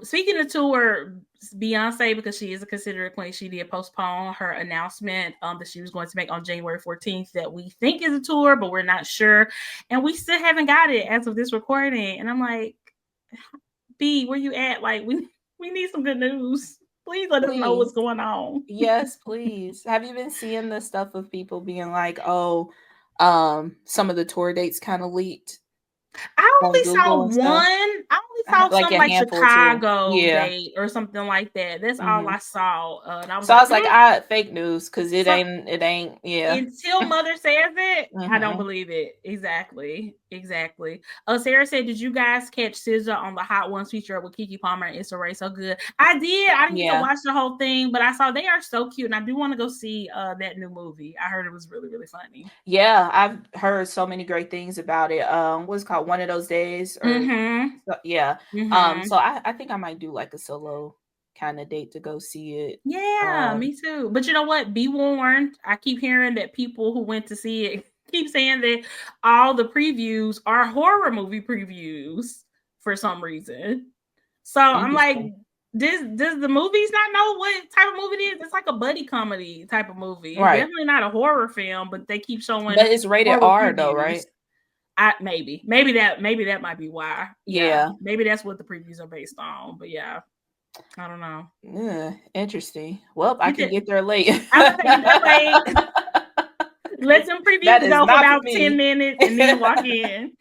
Speaking of tour, Beyonce, because she is a considerate queen, she did postpone her announcement that she was going to make on January 14th that we think is a tour, but we're not sure. And we still haven't got it as of this recording. And I'm like, B, where you at? Like, we need some good news. Please let us know what's please. going on. Yes, please. Have you been seeing the stuff of people being like, oh, some of the tour dates kind of leaked I on only saw Google and stuff? one. I only saw Like some a like handful too. Chicago Yeah. date or something like that. That's all Hmm. I saw. And I was So I like, was like, I fake news because it so ain't, yeah. until mother says it, I don't Hmm. believe it. Exactly. Exactly. Sarah said, did you guys catch SZA on the Hot Ones feature with Keke Palmer and Issa Rae? So good. I did. I didn't get to Yeah. watch the whole thing, but I saw they are so cute. And I do want to go see that new movie. I heard it was really, really funny. Yeah, I've heard so many great things about it. What's it called? One of Those Days or Mm-hmm. yeah. Mm-hmm. So I think I might do like a solo kind of date to go see it. Yeah, me too. But you know what? Be warned. I keep hearing that people who went to see it keep saying that all the previews are horror movie previews for some reason. So I'm like, Interesting. does the movies not know what type of movie it is? It's like a buddy comedy type of movie. It's Right. definitely not a horror film, but they keep showing But it's rated horror R though, previews. right? Maybe that might be why. Yeah, Yeah. maybe that's what the previews are based on. But yeah, I don't know. Yeah, interesting. Well, I Get can that. get there late. I was saying that late. Let 'Cause them that previews is go for not for about 10 me. minutes and then walk in.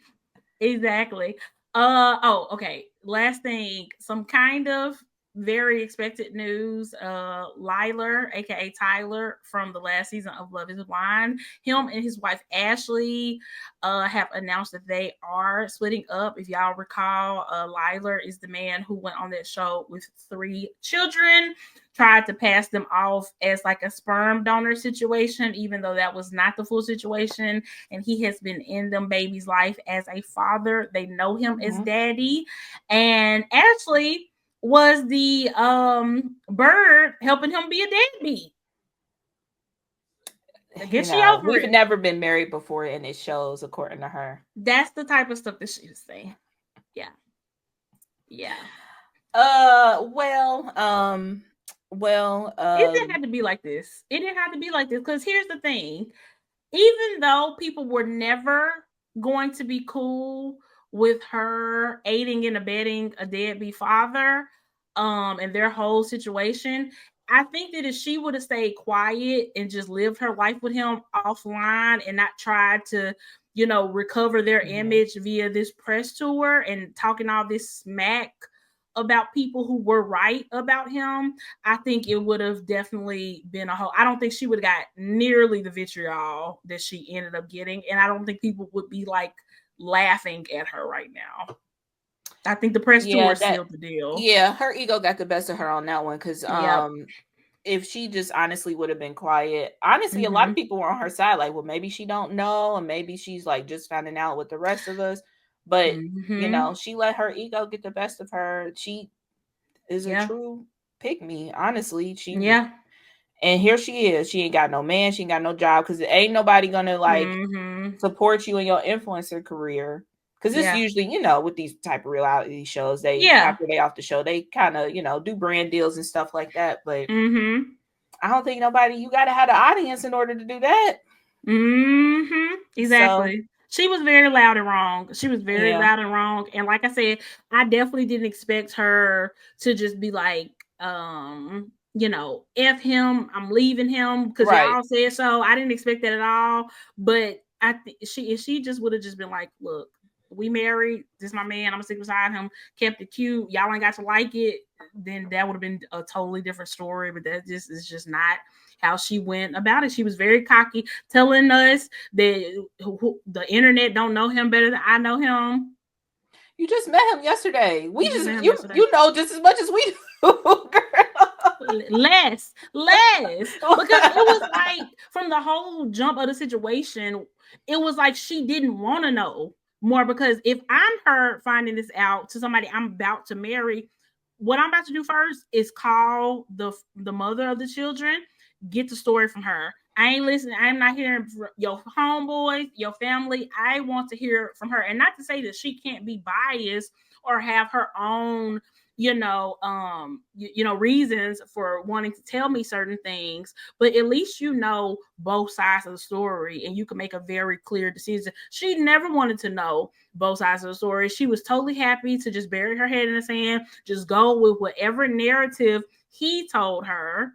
Exactly. Okay. Last thing, some kind of very expected news. Liler, aka Tyler, from the last season of Love Is Blind, him and his wife Ashley have announced that they are splitting up. If y'all recall, Liler is the man who went on that show with 3 children, tried to pass them off as like a sperm donor situation, even though that was not the full situation. And he has been in them baby's life as a father. They know him as daddy. And Ashley was the bird helping him be a deadbeat. Get she over we've it. never been married before, and it shows, according to her. That's the type of stuff that she was saying. Yeah. It didn't have to be like this. It didn't have to be like this, because here's the thing. Even though people were never going to be cool with her aiding and abetting a deadbeat father, and their whole situation, I think that if she would have stayed quiet and just lived her life with him offline and not tried to, recover their image via this press tour and talking all this smack about people who were right about him, I think it would have definitely been a whole. I don't think she would have got nearly the vitriol that she ended up getting, and I don't think people would be like laughing at her right now. I think the press tour sealed the deal. Yeah, her ego got the best of her on that one, because if she just honestly would have been quiet, honestly, a lot of people were on her side, like, well, maybe she don't know, and maybe she's like just finding out with the rest of us. But she let her ego get the best of her. She is a true pick-me, honestly. And here she is. She ain't got no man. She ain't got no job, because ain't nobody gonna like support you in your influencer career. Because it's usually, with these type of reality shows, after they off the show, they kind of, do brand deals and stuff like that. But I don't think you got to have an audience in order to do that. Exactly. So, she was very loud and wrong. Loud and wrong. And like I said, I definitely didn't expect her to just be like, F him, I'm leaving him because y'all said so. I didn't expect that at all. But I think she just would have just been like, look, we married. This is my man. I'm gonna stick beside him. Kept it cute. Y'all ain't got to like it. Then that would have been a totally different story. But that just is just not how she went about it. She was very cocky, telling us that the internet don't know him better than I know him. You just met him yesterday. You know just as much as we do, girl. Less. Because it was like, from the whole jump of the situation, it was like she didn't want to know more, because if I'm her finding this out to somebody I'm about to marry, what I'm about to do first is call the mother of the children, get the story from her. I ain't listening. I'm not hearing from your homeboys, your family. I want to hear from her. And not to say that she can't be biased or have her own, reasons for wanting to tell me certain things, but at least both sides of the story, and you can make a very clear decision. She never wanted to know both sides of the story. She was totally happy to just bury her head in the sand, just go with whatever narrative he told her.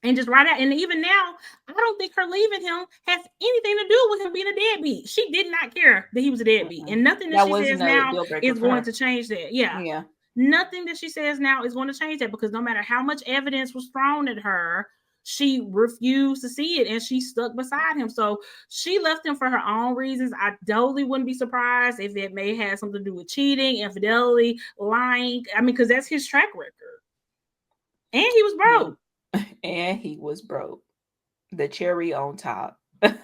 And just write out. And even now, I don't think her leaving him has anything to do with him being a deadbeat. She did not care that he was a deadbeat. And nothing that she says now is going to change that. Yeah. Nothing that she says now is going to change that, because no matter how much evidence was thrown at her, she refused to see it, and she stuck beside him. So she left him for her own reasons. I totally wouldn't be surprised if it may have something to do with cheating, infidelity, lying. I mean, because that's his track record. And he was broke. Yeah. And he was broke. The cherry on top. I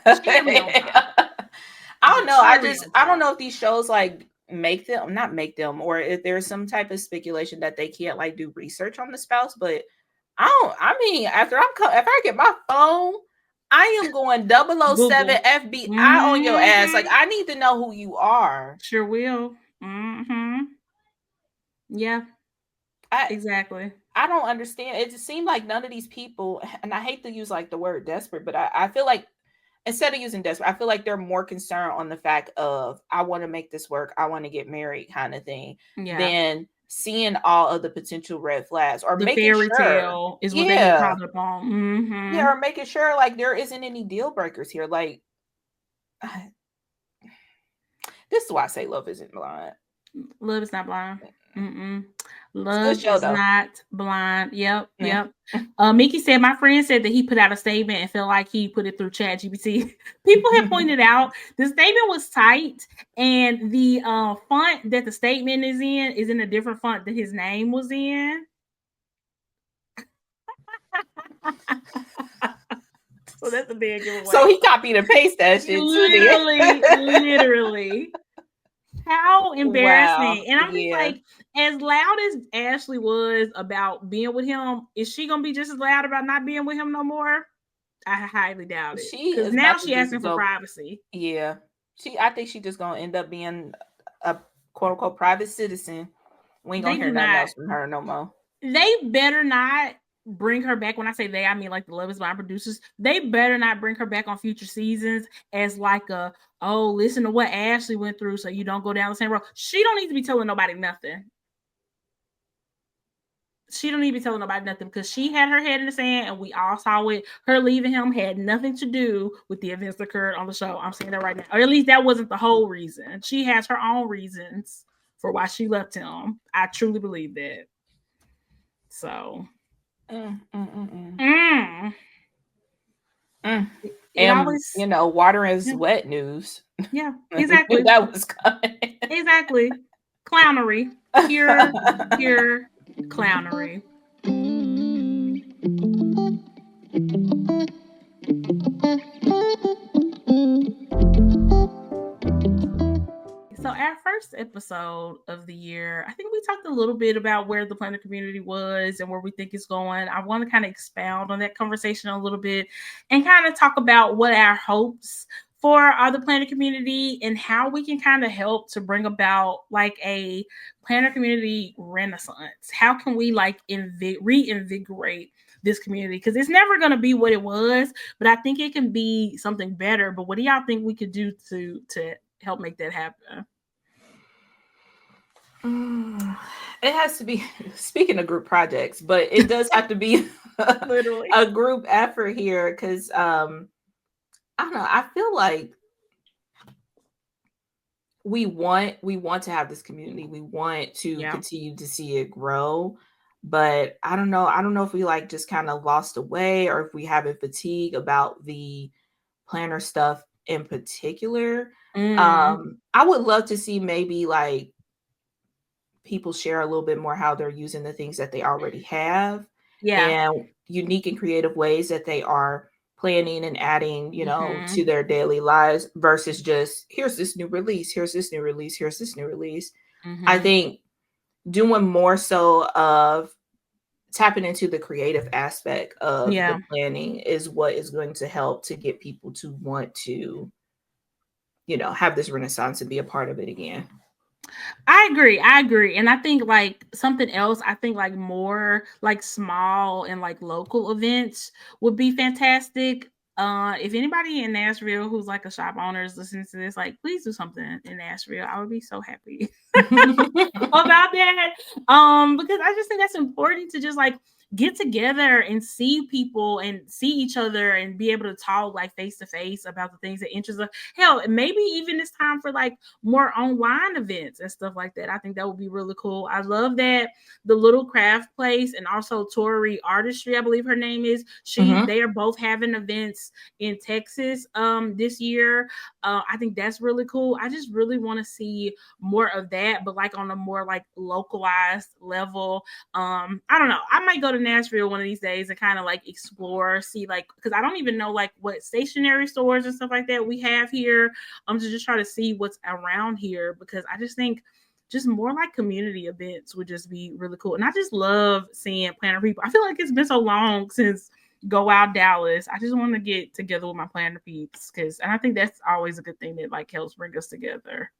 don't know. I don't know if these shows like not make them, or if there's some type of speculation that they can't like do research on the spouse. But after if I get my phone, I am going 007 Google. FBI on your ass. Like, I need to know who you are. Sure will. Yeah. Exactly. I don't understand. It just seemed like none of these people, and I hate to use like the word desperate, but I feel like instead of using desperate, I feel like they're more concerned on the fact of, I want to make this work, I want to get married kind of thing, than seeing all of the potential red flags, or the making fairy tale is what they call it on. Yeah, or making sure like there isn't any deal breakers here. Like, this is why I say love isn't blind. Love is not blind. Mm-mm. It's a good Love show is though. not blind. Yep, Yeah. yep. Mickey said my friend said that he put out a statement and felt like he put it through Chat GPT. People have pointed out the statement was tight, and the font that the statement is in a different font that his name was in. So that's a big So giveaway. he copied and pasted that shit too, then. Literally. How Wow. embarrassing. And I'm just Yeah. like, as loud as Ashley was about being with him, is she gonna be just as loud about not being with him no more? I highly doubt it. She Because is now about to she just asking for go. privacy. Yeah. I think she just gonna end up being a quote unquote private citizen. We ain't They gonna hear do nothing not. else from her no more. They better not bring her back. When I say they, I mean like the Love Is Blind producers. They better not bring her back on future seasons as like a, oh, listen to what Ashley went through so you don't go down the same road. She don't need to be telling nobody nothing. She don't need to be telling nobody nothing because she had her head in the sand and we all saw it. Her leaving him had nothing to do with the events that occurred on the show. I'm saying that right now. Or at least that wasn't the whole reason. She has her own reasons for why she left him. I truly believe that. So Mm, mm, mm, mm. mm, Mm. it And always water is yeah, wet news. yeah, We knew exactly. that was coming. Exactly. Clownery. Pure clownery. So our first episode of the year, I think we talked a little bit about where the planner community was and where we think it's going. I want to kind of expound on that conversation a little bit and kind of talk about what our hopes for are the planner community and how we can kind of help to bring about like a planner community renaissance. How can we like reinvigorate this community? Because it's never going to be what it was, but I think it can be something better. But what do y'all think we could do to help make that happen? It has to be, speaking of group projects, but it does have to be Literally. a group effort here because I don't know. I feel like we want to have this community. We want to Yeah. continue to see it grow. But I don't know. I don't know if we like just kind of lost away or if we have a fatigue about the planner stuff in particular. Mm, I would love to see maybe like people share a little bit more how they're using the things that they already have yeah. and unique and creative ways that they are planning and adding, to Hmm. their daily lives versus just here's this new release, here's this new release, here's this new release. I Hmm. think doing more so of tapping into the creative aspect of the Yeah. planning is what is going to help to get people to want to, have this renaissance and be a part of it again. I agree. I agree. And I think like something else, I think like more like small and like local events would be fantastic. If anybody in Nashville who's like a shop owner is listening to this, like please do something in Nashville. I would be so happy about that. Because I just think that's important to just like get together and see people and see each other and be able to talk like face to face about the things that interest us. Hell, maybe even it's time for like more online events and stuff like that. I think that would be really cool. I love that the little craft place and also Tori Artistry, I believe her name is. Hmm. They are both having events in Texas this year. I think that's really cool. I just really want to see more of that, but like on a more like localized level. I don't know. I might go to Nashville one of these days and kind of like explore, see like because I don't even know like what stationery stores and stuff like that we have here. To just try to see what's around here because I just think just more like community events would just be really cool. And I just love seeing planner people. I feel like it's been so long since Go Out Dallas. I just want to get together with my planner peeps and I think that's always a good thing that like helps bring us together.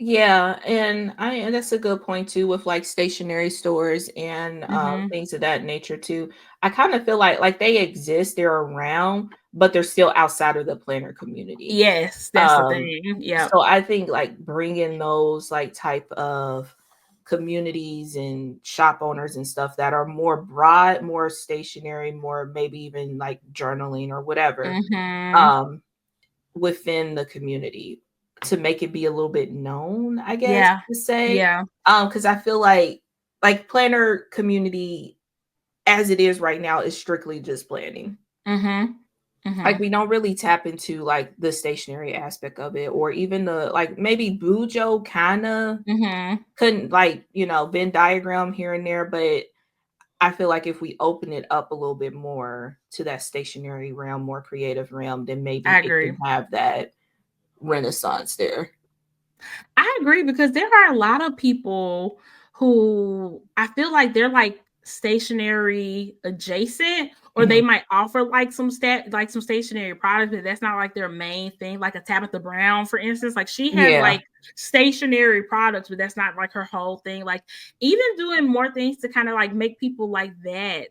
Yeah, and that's a good point too with like stationery stores and Mm-hmm. things of that nature too. I kind of feel like they exist, they're around, but they're still outside of the planner community. Yes, that's the Um, thing. Yep. so I think like bringing those like type of communities and shop owners and stuff that are more broad, more stationary, more maybe even like journaling or whatever, Mm-hmm. um, within the community. to make it be a little bit known, I guess, Yeah. to say. Yeah. Because I feel like planner community as it is right now is strictly just planning. Mm-hmm. Like Mm-hmm. we don't really tap into like the stationary aspect of it, or even the like maybe Bujo kind of Mm-hmm. couldn't like, Venn diagram here and there, but I feel like if we open it up a little bit more to that stationary realm, more creative realm, then maybe I it agree. can have that renaissance there. I agree because there are a lot of people who I feel like they're like stationary adjacent, or they Mhm. might offer like some stationary products, but that's not like their main thing. Like a Tabitha Brown, for instance, like she has Yeah. like stationary products, but that's not like her whole thing. Like even doing more things to kind of like make people like that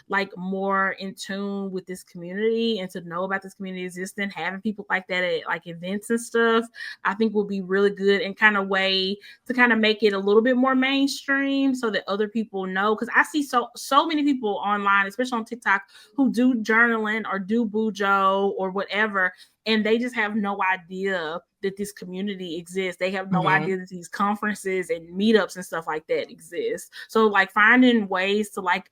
like more in tune with this community and to know about this community existing, having people like that at like events and stuff, I think will be really good and kind of way to kind of make it a little bit more mainstream so that other people know. Because I see so many people online, especially on TikTok, who do journaling or do bujo or whatever, and they just have no idea that this community exists. They have no Mhm. idea that these conferences and meetups and stuff like that exist. So like finding ways to like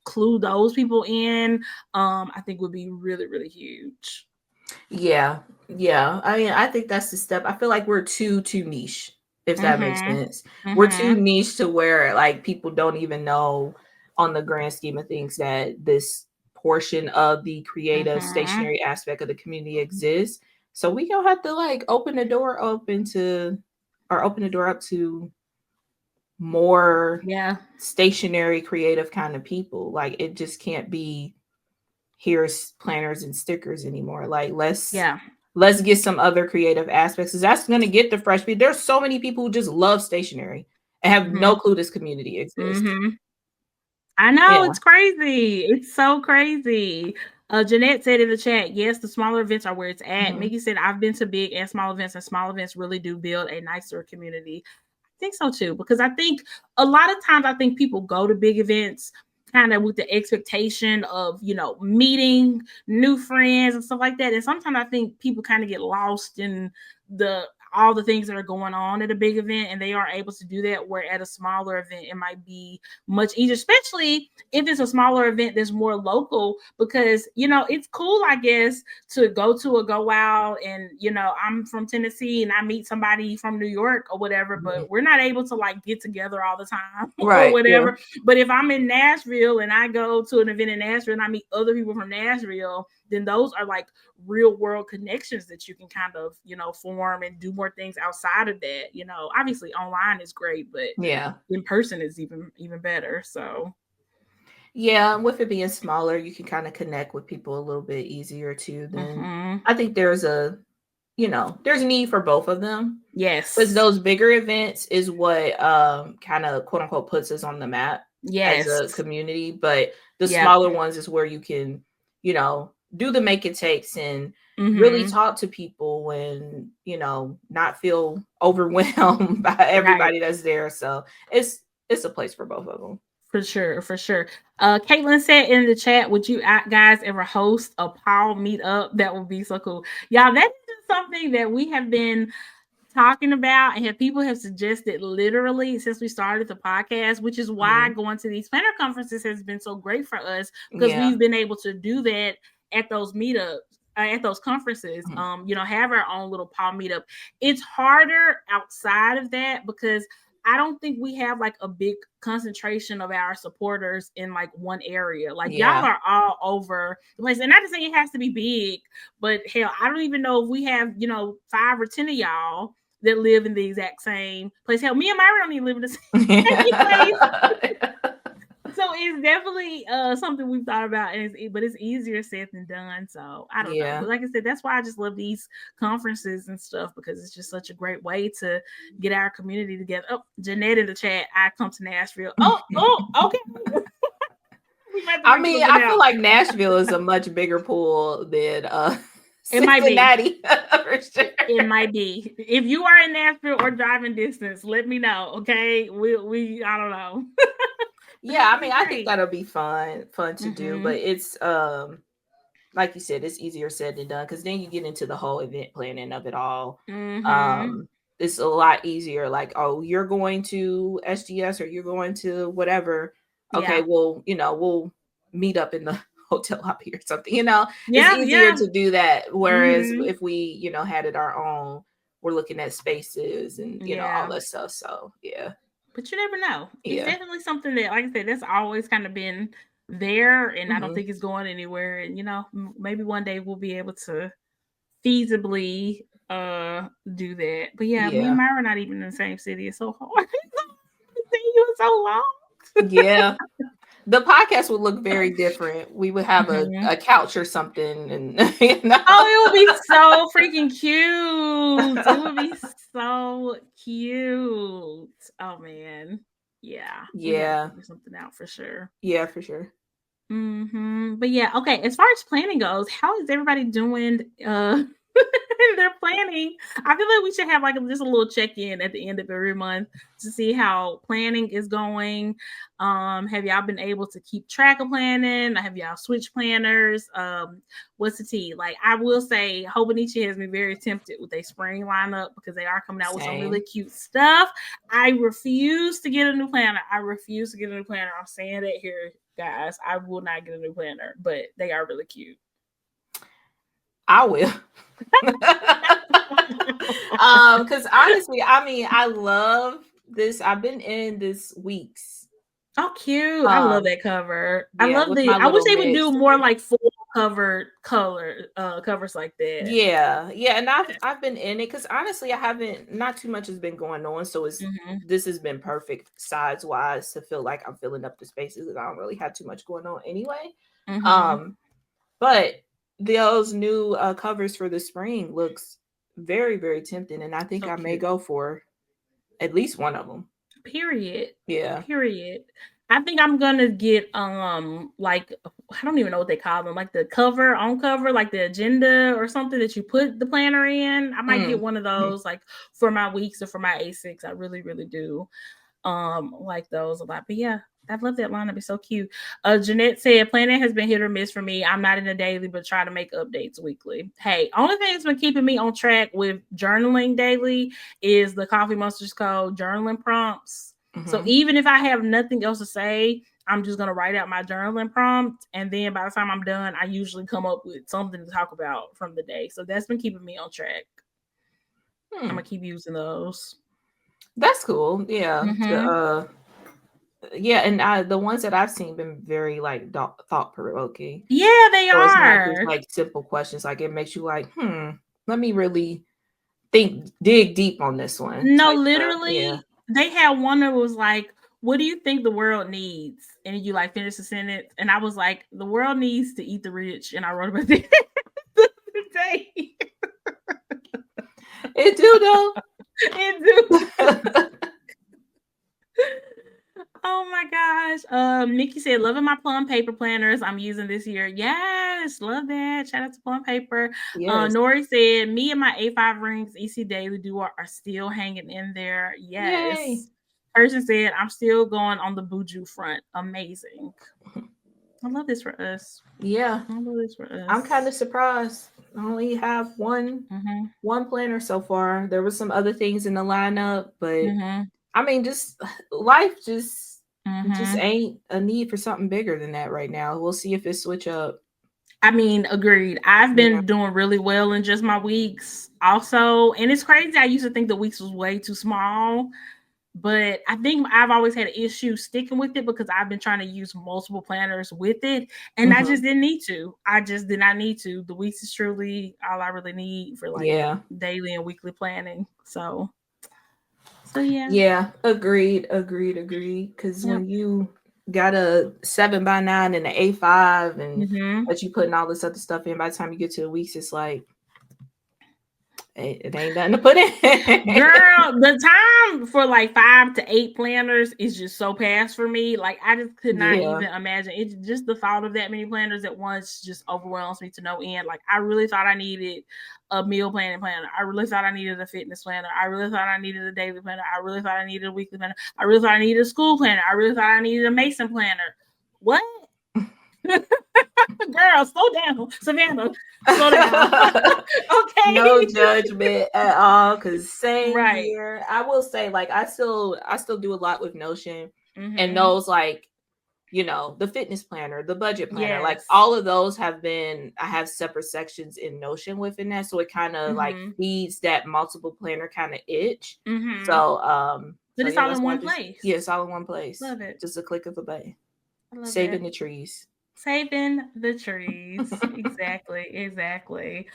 clue those people in, I think would be really, really huge. Yeah. Yeah. I mean, I think that's the step. I feel like we're too niche, if that makes Mm-hmm. sense. We're too Mm-hmm. niche to where like people don't even know on the grand scheme of things that this portion of the creative Mm-hmm. stationary aspect of the community exists. So we gonna have to like open the door up to more Yeah. stationary creative kind of people. Like it just can't be here's planners and stickers anymore. Like Yeah. let's get some other creative aspects because that's going to get the fresh people. There's so many people who just love stationery and have no Mhm. clue this community exists. Mhm. I know, Yeah. it's crazy. It's so crazy. Jeanette said in the chat, yes, the smaller events are where it's at. Mhm. Mickey said, I've been to big and small events, and small events really do build a nicer community. I think so too, because I think a lot of times I think people go to big events kind of with the expectation of, meeting new friends and stuff like that. And sometimes I think people kind of get lost in the all the things that are going on at a big event, and they are able to do that, where at a smaller event it might be much easier, especially if it's a smaller event that's more local, because it's cool, I guess, to go to a go out, and I'm from Tennessee and I meet somebody from New York or whatever, Mhm. but we're not able to like get together all the time or Right. Yeah. whatever. But if I'm in Nashville and I go to an event in Nashville and I meet other people from Nashville, then those are like real world connections that you can kind of form and do more things outside of that. Obviously online is great, but Yeah. in person is even better. So Yeah. With it being smaller, you can kind of connect with people a little bit easier too. Then mm-hmm. I think there's a need for both of them. Because Yes. those bigger events is what kind of quote unquote puts us on the map as Yes. a community. But the Yep. smaller ones is where you can, do the make it takes and really Mm-hmm. talk to people and, not feel overwhelmed by Right. everybody that's there. So it's a place for both of them. For sure, for sure. Caitlin said in the chat, would you guys ever host a Paul meetup? That would be so cool. Y'all, that is something that we have been talking about and have people have suggested literally since we started the podcast, which is why Mhm. going to these planner conferences has been so great for us, because Yeah. we've been able to do that at those meetups. At those conferences, Mhm. have our own little Paul meetup. It's harder outside of that because I don't think we have like a big concentration of our supporters in like one area. Like y'all Yeah. are all over the place. And not to say it has to be big, but hell, I don't even know if we have, 5 or 10 of y'all that live in the exact same place. Hell, me and Myra don't even live in the same place. So it's definitely something we've thought about, but it's easier said than done. So I don't know. Yeah. But like I said, that's why I just love these conferences and stuff, because it's just such a great way to get our community together. Oh, Jeanette in the chat, I come to Nashville. Oh, okay. We might have to I work mean, something I feel out. like Nashville is a much bigger pool than It might be. Cincinnati for sure. It might be. If you are in Nashville or driving distance, let me know. Okay, we I don't know, but Yeah, that I would mean, be I think great. that'll be fun to do, but Mm-hmm. it's like you said, it's easier said than done because then you get into the whole event planning of it all. Mm-hmm. Um, it's a lot easier. Like, oh, you're going to SGS or you're going to whatever. Okay, Yeah. well, we'll meet up in the hotel lobby or something. It's Yeah. easier Yeah. to do that. Whereas Mm-hmm. if we, had it our own, we're looking at spaces and all Yeah. that stuff. So yeah, But you never know. It's yeah. definitely something that, like I said, that's always kind of been there, and I don't Hmm. think it's going anywhere. And maybe one day we'll be able to feasibly do that. But yeah, me and Yeah, Myra are not even in the same city. It's so hard. See you in so long. yeah. The podcast would look very different. We would have a, Mhm. a couch or something, and Oh, it would be so freaking cute. It would be so cute. Oh man. Yeah. We gotta yeah, figure something out for sure. yeah, for sure. But yeah, okay. As far as planning goes, how is everybody doing? Their planning. I feel like we should have like just a little check-in at the end of every month to see how planning is going. Have y'all been able to keep track of planning? Have y'all switched planners? What's the tea? Like I will say, Hobonichi has me very tempted with their spring lineup because they are coming out with some really Same. cute stuff. I refuse to get a new planner. I'm saying that here, guys. I will not get a new planner, but they are really cute. I will. Because honestly, I mean, I love this. I've been in this weeks. Oh, cute. I love Um, that cover. I yeah, love with my I wish little they would do mix. more like full covered covers like that. Yeah, yeah, and I've been in it because honestly, I haven't. Not too much has been going on, so Mm-hmm. this has been perfect size wise to feel like I'm filling up the spaces, and I don't really have too much going on anyway. Mm-hmm. Um, but those new covers for the spring looks very, very tempting, and I think So I may cute. go for at least one of them. Period. Yeah. Period. I think I'm gonna get like I don't even know what they call them, like the cover, like the agenda or something that you put the planner in. I might get Mm. one of Mhm. those like for my weeks or for my A6. I really, really do. Like those a lot. But yeah, I love that lineup. It's so cute. Jeanette said planning has been hit or miss for me. I'm not in a daily, but try to make updates weekly. Hey, only thing that's been keeping me on track with journaling daily is the Coffee Monsters Code journaling prompts. So Mhm. even if I have nothing else to say, I'm just gonna write out my journaling prompt, and then by the time I'm done, I usually come up with something to talk about from the day. So that's been keeping me on track. I'm Hmm. gonna keep using those. That's cool. Yeah. Mm-hmm. Yeah, and the ones that I've seen been very like thought provoking. Yeah, they So it's not just are. like simple questions. Like it makes you like, let me really dig deep on this one No, type stuff. Yeah. literally, they had one that was like, "What do you think the world needs?" And you like finish the sentence, and I was like, "The world needs to eat the rich," and I wrote about it today. It do It do. though. Oh my gosh. Nikki said, loving my plum paper planners I'm using this year. Yes, love that. Shout out to Plum Paper. Yes. Nori said, me and my A5 rings, EC Daily Duo are still hanging in there. Yay. Yes. Person said, I'm still going on the Buju front. Amazing. I love this for us. Yeah. I love this for I'm kind us. of surprised. I only have Mm-hmm. one planner so far. There was some other things in the lineup, but Mm-hmm. I mean, just life just Mm-hmm. ain't a need for something bigger than that right now. We'll see if it switch up. I mean, agreed. I've Yeah. been doing really well in just my weeks also. And it's crazy. I used to think the weeks was way too small, but I think I've always had an issue sticking with it because I've been trying to use multiple planners with it. And I Hmm. just didn't need to. I just did not need to. The weeks is truly all I really need for like Yeah. daily and weekly planning. So yeah. Yeah. Agreed. Because Yep. when you got a 7x9 and an A5 and Mm-hmm. that you putting all this other stuff in, by the time you get to the weeks, it's like it ain't nothing to put in. Girl, the time for like 5 to 8 planners is just so past for me. Like I just could not Yeah. even imagine it. Just the thought of that many planners at once just overwhelms me to no end. Like I really thought I needed a meal planning planner. I really thought I needed a fitness planner. I really thought I needed a daily planner. I really thought I needed a weekly planner. I really thought I needed a school planner. I really thought I needed a Mason planner. What? Girl, slow down. Savannah, slow down. Okay. No judgment at all, because same Right. here. I will say, like, I still do a lot with Notion, and Mm-hmm. those, like, the fitness planner, the budget planner, like Yes. all of those I have separate sections in Notion within that. So it kind of like Mm-hmm. feeds that multiple planner kind of itch. Mm-hmm. So But it's yeah, all that's in why one place. it's all in one place. Love it. Just a click of a button. I love Saving that. the trees. Saving the trees. Exactly. Exactly.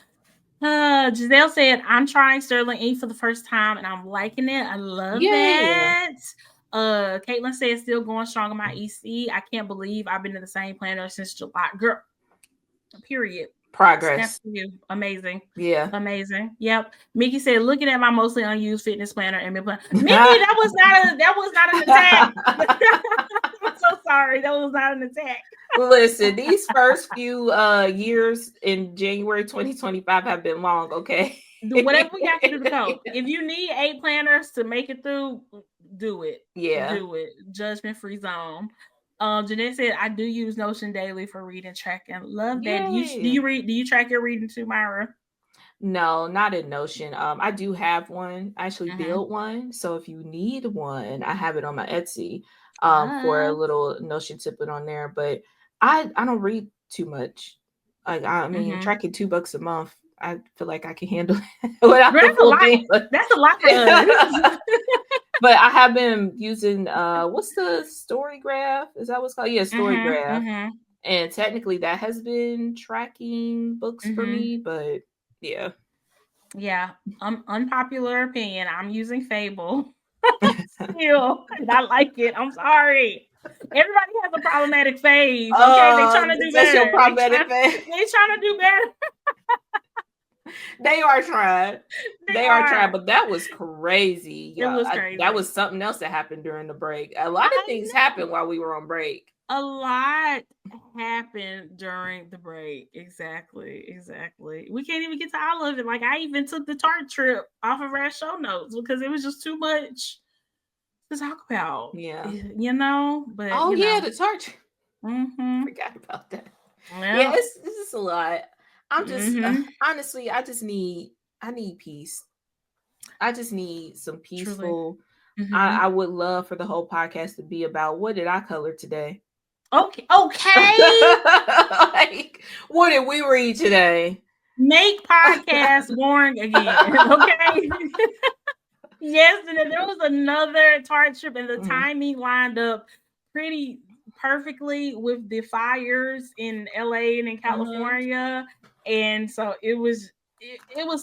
Giselle said, I'm trying Sterling ink for the first time and I'm liking it. I love Yeah. that. Caitlin said, still going strong on my EC. I can't believe I've been in the same planner since July. Girl, period. Snaps Progress. to you. Amazing. Yeah. Amazing. Yep. Mickey said, looking at my mostly unused fitness planner and been playing. Mickey, that was not an attack. I'm so sorry. That was not an attack. Listen, these first few years in January 2025 have been long, okay? Do whatever we got to do to cope. If you need 8 planners to make it through, do it. Yeah. Do it. Judgment free zone. Jeanette said, I do use Notion daily for reading tracking. Love that. Do you read? Do you track your reading too, Myra? No, not in Notion. I do have one. I actually Mm-hmm. built one. So if you need one, I have it on my Etsy for a Yes. little Notion to put on there. But I don't read too much. Like, I mean, Mm-hmm. tracking $2 a month, I feel like I can handle it without Girl, the that's a full lot. thing. That's a lot for us. But I have been using what's the story graph? Is that what's called? Yeah, story Mm-hmm. graph. Mm-hmm. And technically that has been tracking books for Mm-hmm. me, but yeah. Yeah. Unpopular opinion. I'm using Fable. Still, and I like it. I'm sorry. Everybody has a problematic phase. Okay, they trying to do That's your better. problematic phase. They trying to do better. They are trying. They They are trying, are. but that was crazy. It Yeah, was that crazy. was something else that happened during the break. A lot of I things know. happened while we were on break. A lot happened during the break. Exactly. Exactly. We can't even get to all of it. Like I even took the Tart trip off of our show notes because it was just too much to talk about. Yeah. But Oh yeah, the Tart. Mm-hmm. Forgot about that. Yeah, Yeah. this is a lot. I'm just Mm-hmm. honestly, I need peace. I just need some Truly. peaceful. Mm-hmm. I would love for the whole podcast to be about what did I color today? Okay. Okay. Like, what did we read today? Make podcast boring again. Okay. Yes, and then there was another Tart trip, and the timing lined up pretty perfectly with the fires in LA and in California. And so it was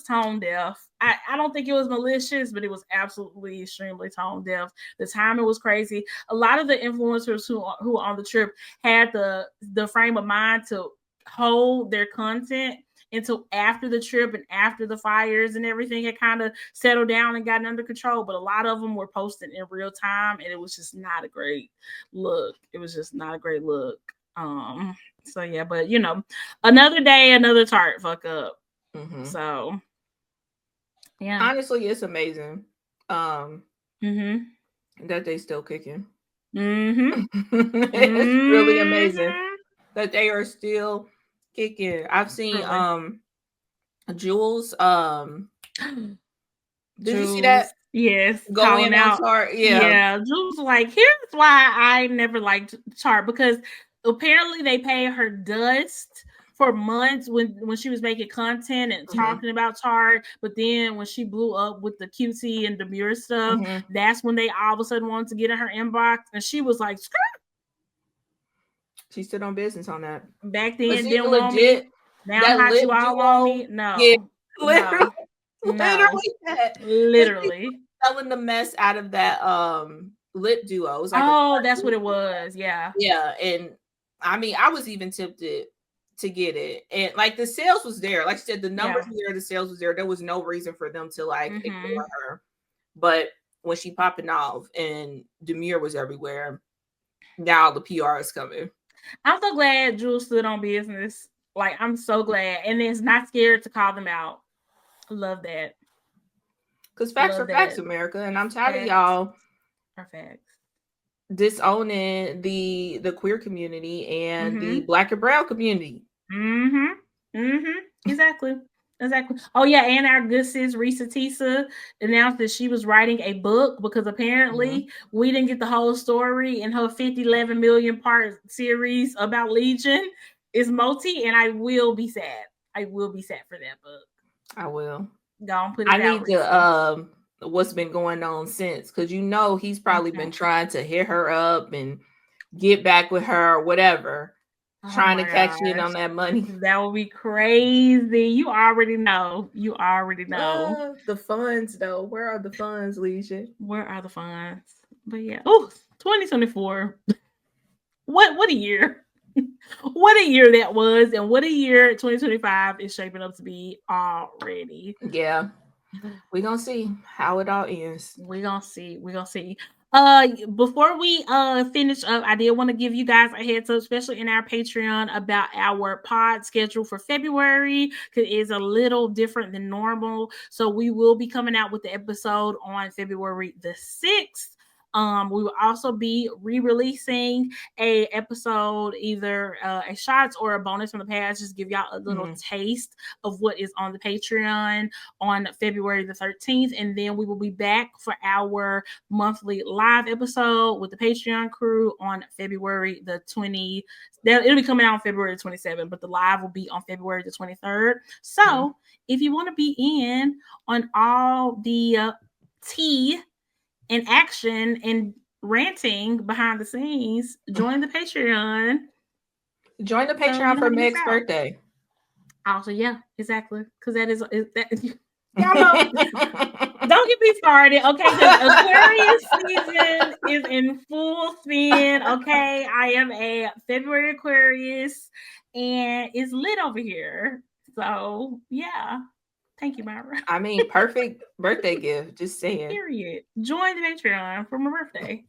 tone deaf. I don't think it was malicious, but it was absolutely extremely tone deaf. The timing was crazy. A lot of the influencers who were on the trip had the frame of mind to hold their content until after the trip and after the fires and everything had kind of settled down and gotten under control. But a lot of them were posting in real time, and it was just not a great look. It was just not a great look. So yeah, but another day, another Tart fuck up. Mm-hmm. So yeah, honestly, it's amazing that they still kicking. It's really amazing that they are still kicking. I've seen Jules. Did you see that? Yes, Go calling in on out. Tart. Yeah, Jules like, here's why I never liked Tart, because apparently they paid her dust for months when she was making content and talking about Tart, but then when she blew up with the QT and Demure stuff, that's when they all of a sudden wanted to get in her inbox, and she was like, skirt. She stood on business on that. Back then, see, didn't want legit, me. Now that hot lip you all on duo. me. No, Yeah, literally, no, that. literally. Selling the mess out of that lip duo. It was like that's what it was. Yeah. Yeah, and I mean, I was even tempted to get it, and like the sales was there. Like I said, the numbers were there, the sales was there. There was no reason for them to like ignore her. But when she popping off and Demure was everywhere, now the PR is coming. I'm so glad Jules stood on business. Like, I'm so glad, and is not scared to call them out. Love that. Because facts are facts, America, and I'm tired of y'all. Are facts. disowning the queer community and the Mm-hmm. Black and brown community. Mm-hmm. Mm-hmm. Exactly. Exactly. Oh yeah, and our good sis Risa Tisa announced that she was writing a book because apparently we didn't get the whole story in her 11 million part series about Legion is multi, and I will be sad. I will be sad for that book. I will. Go on, put I it out, need to Risa. what's been going on since, because he's probably Okay. been trying to hit her up and get back with her or whatever, Oh trying to my catch in gosh. on that money. That would be crazy. You already know. You already know. The funds though. Where are the funds, Leisha? Where are the funds? But yeah. Oh, 2024. What a year. What a year that was, and what a year 2025 is shaping up to be already. Yeah. We're gonna see how it all ends. We're gonna see. We're gonna see. Before we finish up, I did want to give you guys a heads up, especially in our Patreon, about our pod schedule for February, because it is a little different than normal. So we will be coming out with the episode on February the 6th. We will also be re-releasing a episode, either a shots or a bonus from the past, just give y'all a little taste of what is on the Patreon on February the 13th. And then we will be back for our monthly live episode with the Patreon crew on February the 20th. It'll be coming out on February the 27th, but the live will be on February the 23rd. So if you want to be in on all the tea and action and ranting behind the scenes, join the Patreon. Join the Patreon for Meg's birthday. Also, yeah, exactly. Because that is that. Y'all know, don't get me started, okay? Because Aquarius season is in full spin, okay? I am a February Aquarius, and it's lit over here. So, yeah. Thank you, Myra. I mean, perfect birthday gift. Just saying. Period. Join the Patreon for my birthday.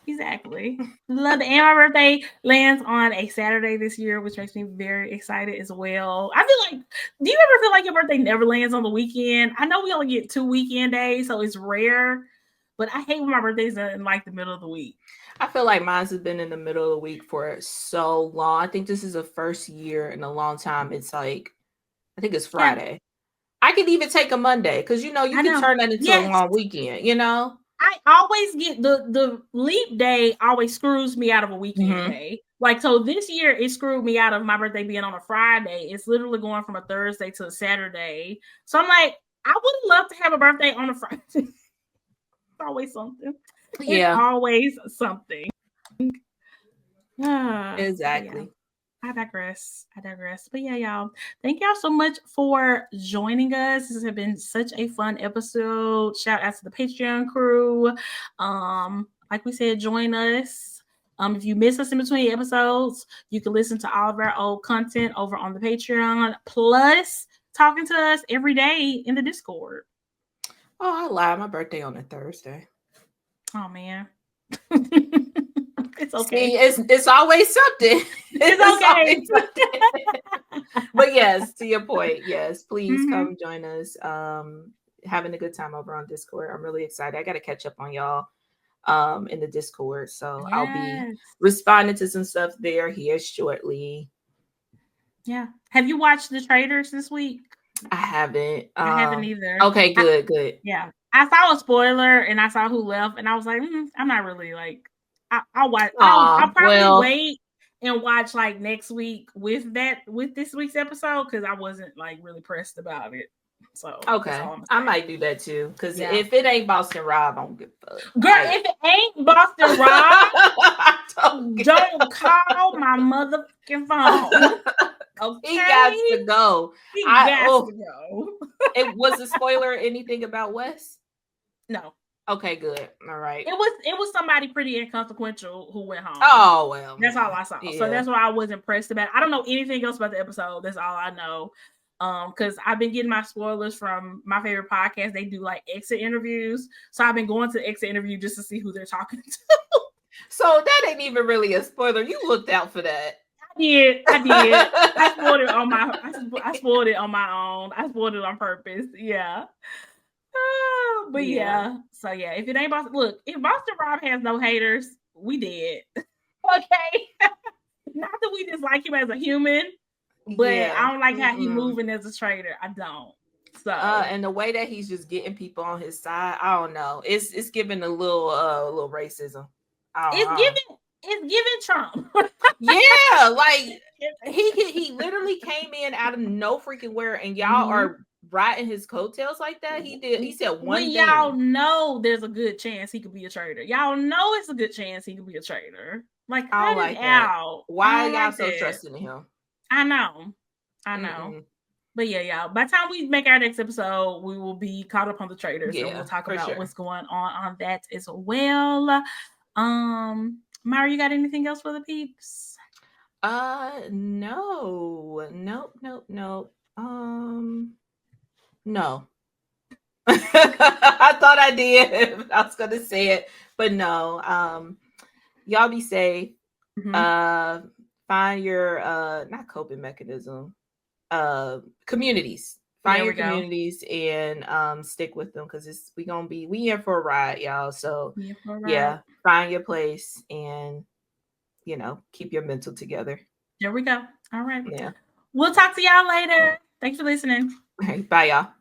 Exactly. Love it. And my birthday lands on a Saturday this year, which makes me very excited as well. I feel like, do you ever feel like your birthday never lands on the weekend? I know we only get 2 weekend days, so it's rare, but I hate when my birthday's in like the middle of the week. I feel like mine's has been in the middle of the week for so long. I think this is the first year in a long time. It's like, I think it's Friday. Yeah. I could even take a Monday because you can turn that into a long weekend, I always get the leap day always screws me out of a weekend day. Like, so this year it screwed me out of my birthday being on a Friday. It's literally going from a Thursday to a Saturday. So I'm like, I would love to have a birthday on a Friday. It's always something. Yeah. It's always something. Exactly. Yeah. I digress. But yeah, y'all. Thank y'all so much for joining us. This has been such a fun episode. Shout out to the Patreon crew. Like we said, join us. If you miss us in between episodes, you can listen to all of our old content over on the Patreon. Plus, talking to us every day in the Discord. Oh, I lied. My birthday on a Thursday. Oh man. It's okay. See, it's always something. It's okay. Something. But yes, to your point, yes, please come join us. Having a good time over on Discord. I'm really excited. I got to catch up on y'all in the Discord. So I'll be responding to some stuff here shortly. Yeah. Have you watched The Traitors this week? I haven't. I haven't either. Okay, good. Yeah. I saw a spoiler and I saw who left, and I was like, I'm not really like, I'll watch. I'll probably wait and watch like next week with this week's episode because I wasn't like really pressed about it. So okay, I might do that too because if it ain't Boston Rob, I don't give a fuck. Girl, if it ain't Boston Rob, don't call my motherfucking phone. Okay? He got to go. He got to go. It was a spoiler. Anything about Wes? No. Okay, good. All right. It was somebody pretty inconsequential who went home. Oh well. That's all I saw. Yeah. So that's why I wasn't pressed about it. I don't know anything else about the episode. That's all I know. Because I've been getting my spoilers from my favorite podcast. They do like exit interviews. So I've been going to the exit interview just to see who they're talking to. So that ain't even really a spoiler. You looked out for that. I did. I spoiled it on my own. I spoiled it on purpose. Yeah. But yeah. So yeah, if it ain't Boston, look, if Boston Rob has no haters, we did. Okay. Not that we dislike him as a human, but Yeah. I don't like how he moving as a trader. I don't. So and the way that he's just getting people on his side, I don't know. It's giving a little racism. it's giving Trump. Yeah, like he literally came in out of no freaking where, and y'all are riding his coattails like that. He said one when thing. y'all know there's a good chance he could be a traitor. Y'all know it's a good chance he could be a traitor. Like, I don't cut like it that. out. Why I y'all like so that. trusting in him? I know. But yeah, y'all. By the time we make our next episode, we will be caught up on the traders, and we'll talk about what's going on that as well. Myra, you got anything else for the peeps? No. Nope. No. I thought I did. I was gonna say it, but no. Y'all be safe. Find your not coping mechanism. Communities. Find your communities and stick with them, because we in for a ride, y'all. So yeah, find your place and keep your mental together. There we go. All right. Yeah. We'll talk to y'all later. Thanks for listening. Bye, y'all.